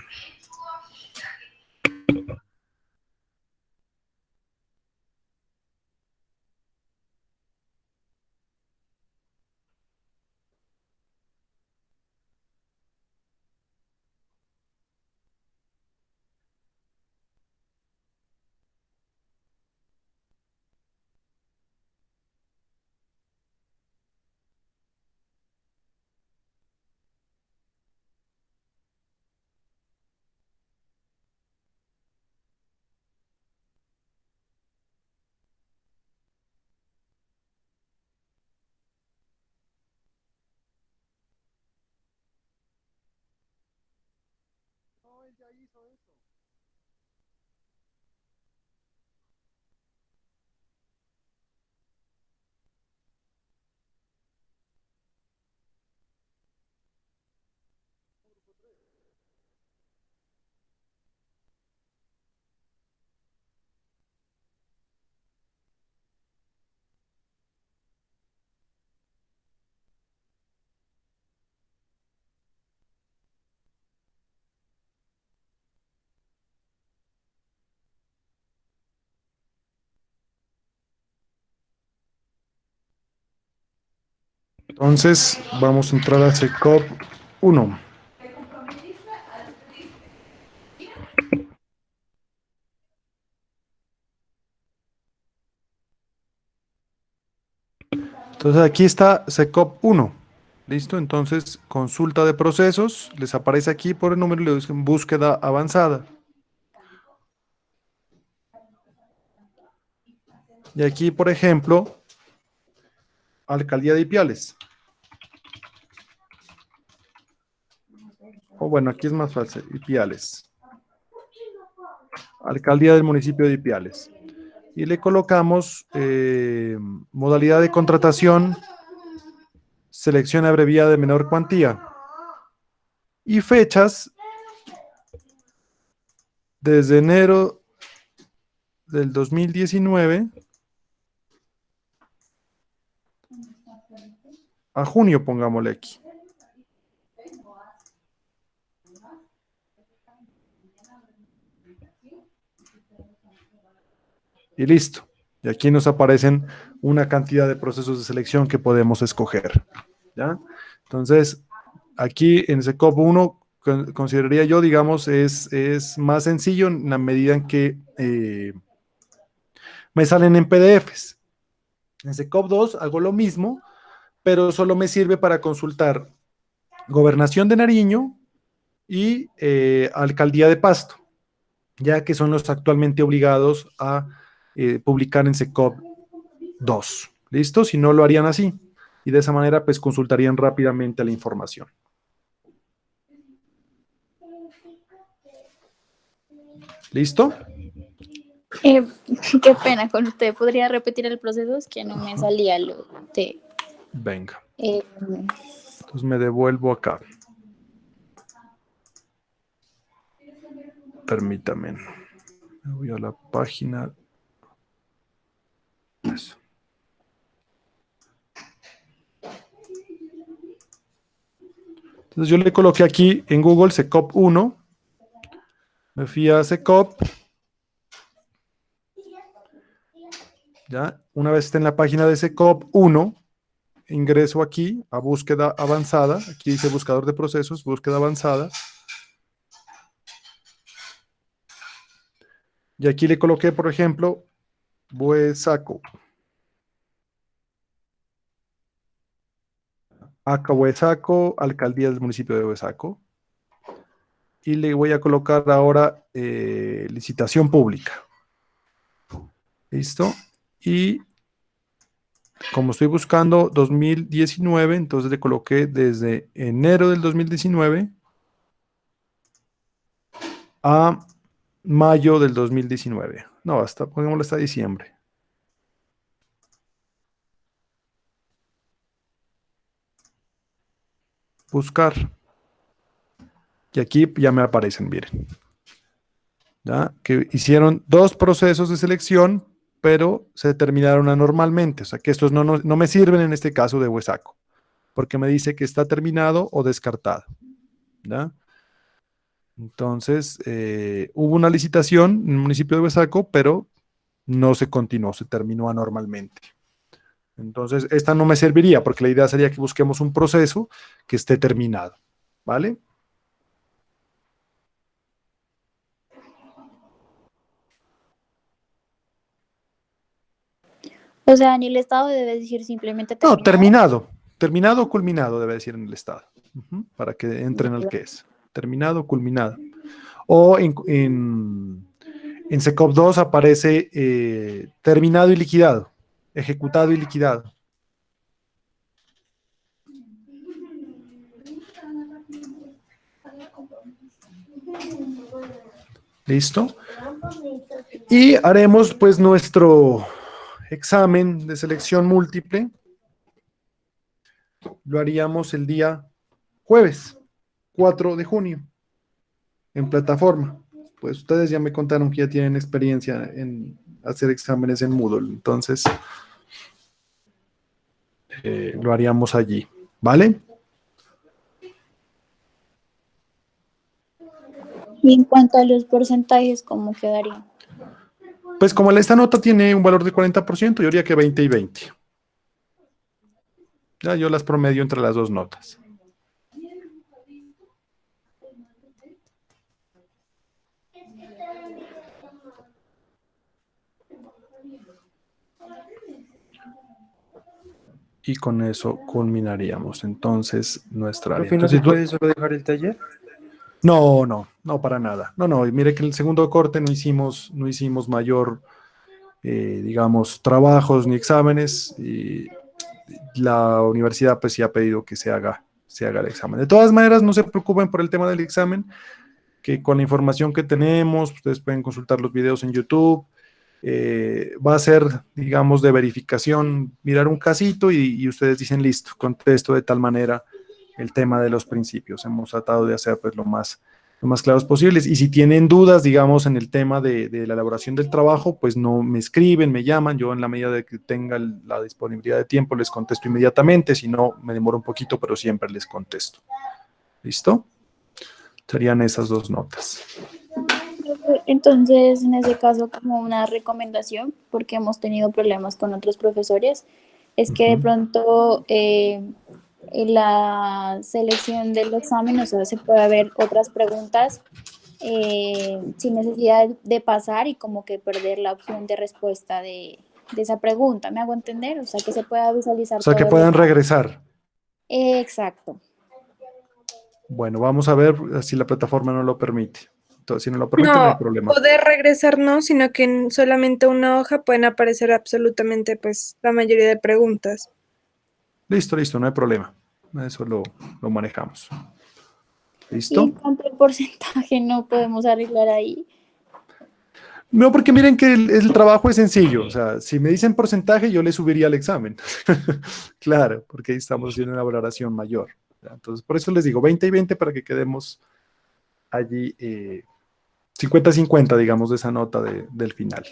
Entonces, vamos a entrar a SECOP 1. Entonces aquí está SECOP 1. ¿Listo? Entonces, consulta de procesos. Les aparece aquí por el número y le dicen búsqueda avanzada. Y aquí, por ejemplo, Alcaldía de Ipiales. O bueno, aquí es más fácil, Ipiales. Alcaldía del municipio de Ipiales. Y le colocamos modalidad de contratación, selección abreviada de menor cuantía. Y fechas desde enero del 2019 a junio, pongámosle aquí. Y listo. Y aquí nos aparecen una cantidad de procesos de selección que podemos escoger. ¿Ya? Entonces, aquí en SECOP 1 consideraría yo, digamos, es más sencillo en la medida en que me salen en PDFs. En SECOP 2 hago lo mismo, pero solo me sirve para consultar Gobernación de Nariño y Alcaldía de Pasto, ya que son los actualmente obligados a publicar en SECOP 2. ¿Listo? Si no, lo harían así. Y de esa manera, pues consultarían rápidamente la información. ¿Listo? Eh, qué pena con usted. ¿Podría repetir el proceso? Es que no me salía lo de... Venga. eh, Entonces me devuelvo acá. Permítame. Me voy a la página. Eso. Entonces yo le coloqué aquí en Google SECOP 1. Me fui a SECOP. Ya, una vez esté en la página de SECOP 1, ingreso aquí a búsqueda avanzada. Aquí dice buscador de procesos, búsqueda avanzada. Y aquí le coloqué, por ejemplo, Buesaco. Acá Buesaco, alcaldía del municipio de Buesaco. Y le voy a colocar ahora licitación pública. ¿Listo? Y como estoy buscando 2019, entonces le coloqué desde enero del 2019 a mayo del 2019. No, hasta, pongámoslo hasta diciembre. Buscar. Y aquí ya me aparecen, miren. ¿Ya? Que hicieron 2 procesos de selección, pero se terminaron anormalmente. O sea que estos no me sirven en este caso de Huesaco, porque me dice que está terminado o descartado. ¿Ya? Entonces, hubo una licitación en el municipio de Huesaco, pero no se continuó, se terminó anormalmente. Entonces, esta no me serviría, porque la idea sería que busquemos un proceso que esté terminado. ¿Vale? o sea, en el estado debe decir simplemente No, terminado. terminado. Terminado o culminado debe decir en el estado. Para que entren al que es. Terminado o culminado. O en SECOP 2 aparece terminado y liquidado. Ejecutado y liquidado. ¿Listo? Y haremos pues nuestro examen de selección múltiple. Lo haríamos el día jueves, 4 de junio, en plataforma. Pues ustedes ya me contaron que ya tienen experiencia en hacer exámenes en Moodle, entonces lo haríamos allí, ¿vale? Y en cuanto a los porcentajes, ¿cómo quedaría? Pues como esta nota tiene un valor de 40%, yo diría que 20 y 20. Ya yo las promedio entre las dos notas. y con eso culminaríamos entonces nuestra área. Profe, ¿no se Entonces, puede solo dejar el taller? no, no, no para nada. No, no, y mire que en el segundo corte no hicimos mayor, digamos, trabajos ni exámenes y la universidad pues sí ha pedido que se haga el examen. De todas maneras, no se preocupen por el tema del examen, que con la información que tenemos, ustedes pueden consultar los videos en YouTube. Va a ser, digamos, de verificación, mirar un casito y ustedes dicen, listo, contesto de tal manera el tema de los principios. Hemos tratado de hacer pues lo más claros posibles. Y si tienen dudas, digamos, en el tema de la elaboración del trabajo, pues no me escriben, me llaman. Yo en la medida de que tenga la disponibilidad de tiempo les contesto inmediatamente. Si no, me demoro un poquito, pero siempre les contesto. ¿Listo? Serían esas dos notas. Entonces, en ese caso, como una recomendación, porque hemos tenido problemas con otros profesores, es que de pronto en la selección del examen, o sea, se puede ver otras preguntas sin necesidad de pasar y como que perder la opción de respuesta de esa pregunta. ¿Me hago entender? O sea, que se pueda O visualizar sea, que todo lo... puedan regresar. Exacto. Bueno, vamos a ver si la plataforma no lo permite. Entonces, si no lo permite, no hay No, problema. poder regresar no, sino que en solamente una hoja pueden aparecer absolutamente pues la mayoría de preguntas. Listo, listo, no hay problema. Eso lo manejamos. Y en ¿Listo? cuanto al porcentaje, no podemos arreglar ahí. No, porque miren que el trabajo es sencillo. O sea, si me dicen porcentaje, yo le subiría el examen. Claro, porque ahí estamos haciendo una valoración mayor. ¿Ya? Entonces, por eso les digo 20 y 20 para que quedemos allí 50-50, digamos, de esa nota del final.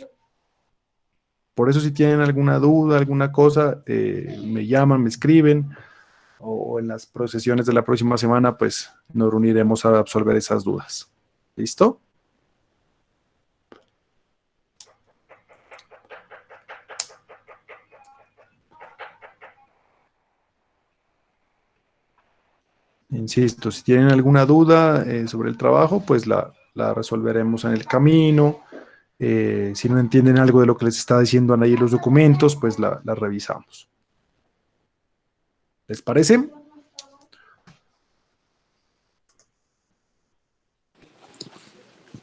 Por eso, si tienen alguna duda, alguna cosa, me llaman, me escriben, o en las procesiones de la próxima semana, pues nos reuniremos a absolver esas dudas. ¿Listo? Insisto, si tienen alguna duda sobre el trabajo, pues la resolveremos en el camino. Si no entienden algo de lo que les está diciendo ahí los documentos, pues la revisamos. ¿Les parece?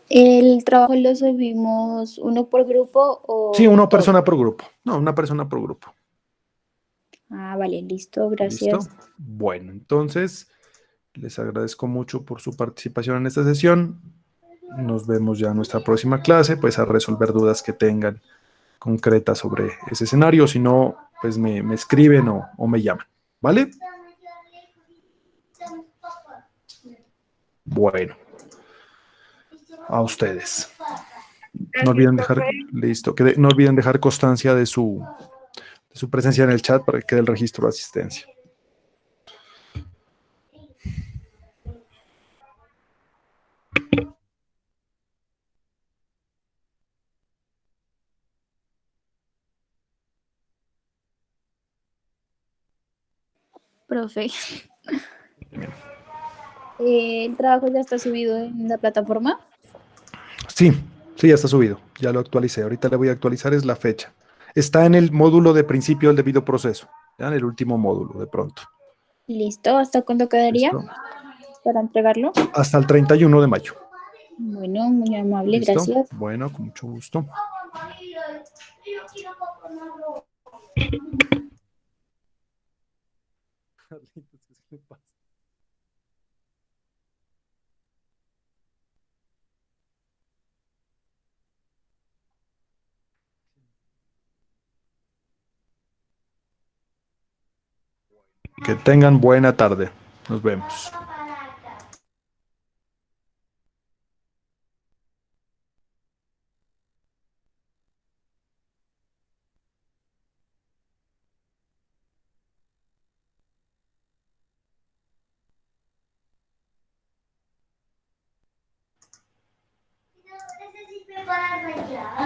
¿El trabajo lo subimos uno por grupo Sí, o una todo? persona por grupo. No, una persona por grupo. Ah, vale, listo, ¿Listo? gracias. Bueno, entonces les agradezco mucho por su participación en esta sesión. Nos vemos ya en nuestra próxima clase, pues a resolver dudas que tengan concretas sobre ese escenario. Si no, pues me escriben o me llaman. ¿Vale? Bueno, a ustedes. No Gracias, olviden dejar, profe. listo, no olviden dejar constancia de su presencia en el chat para que quede el registro de asistencia. Profe, ¿el trabajo ya está subido en la plataforma? Sí, sí, ya está subido, ya lo actualicé. Ahorita le voy a actualizar es la fecha. Está en el módulo de principio del debido proceso, ya en el último módulo de pronto. ¿Listo? ¿Hasta cuándo quedaría ¿Listo? para entregarlo? Hasta el 31 de mayo. Bueno, muy amable, ¿Listo? gracias. Bueno, con mucho gusto. Que tengan buena tarde. Nos vemos. Necesito prepararme ya.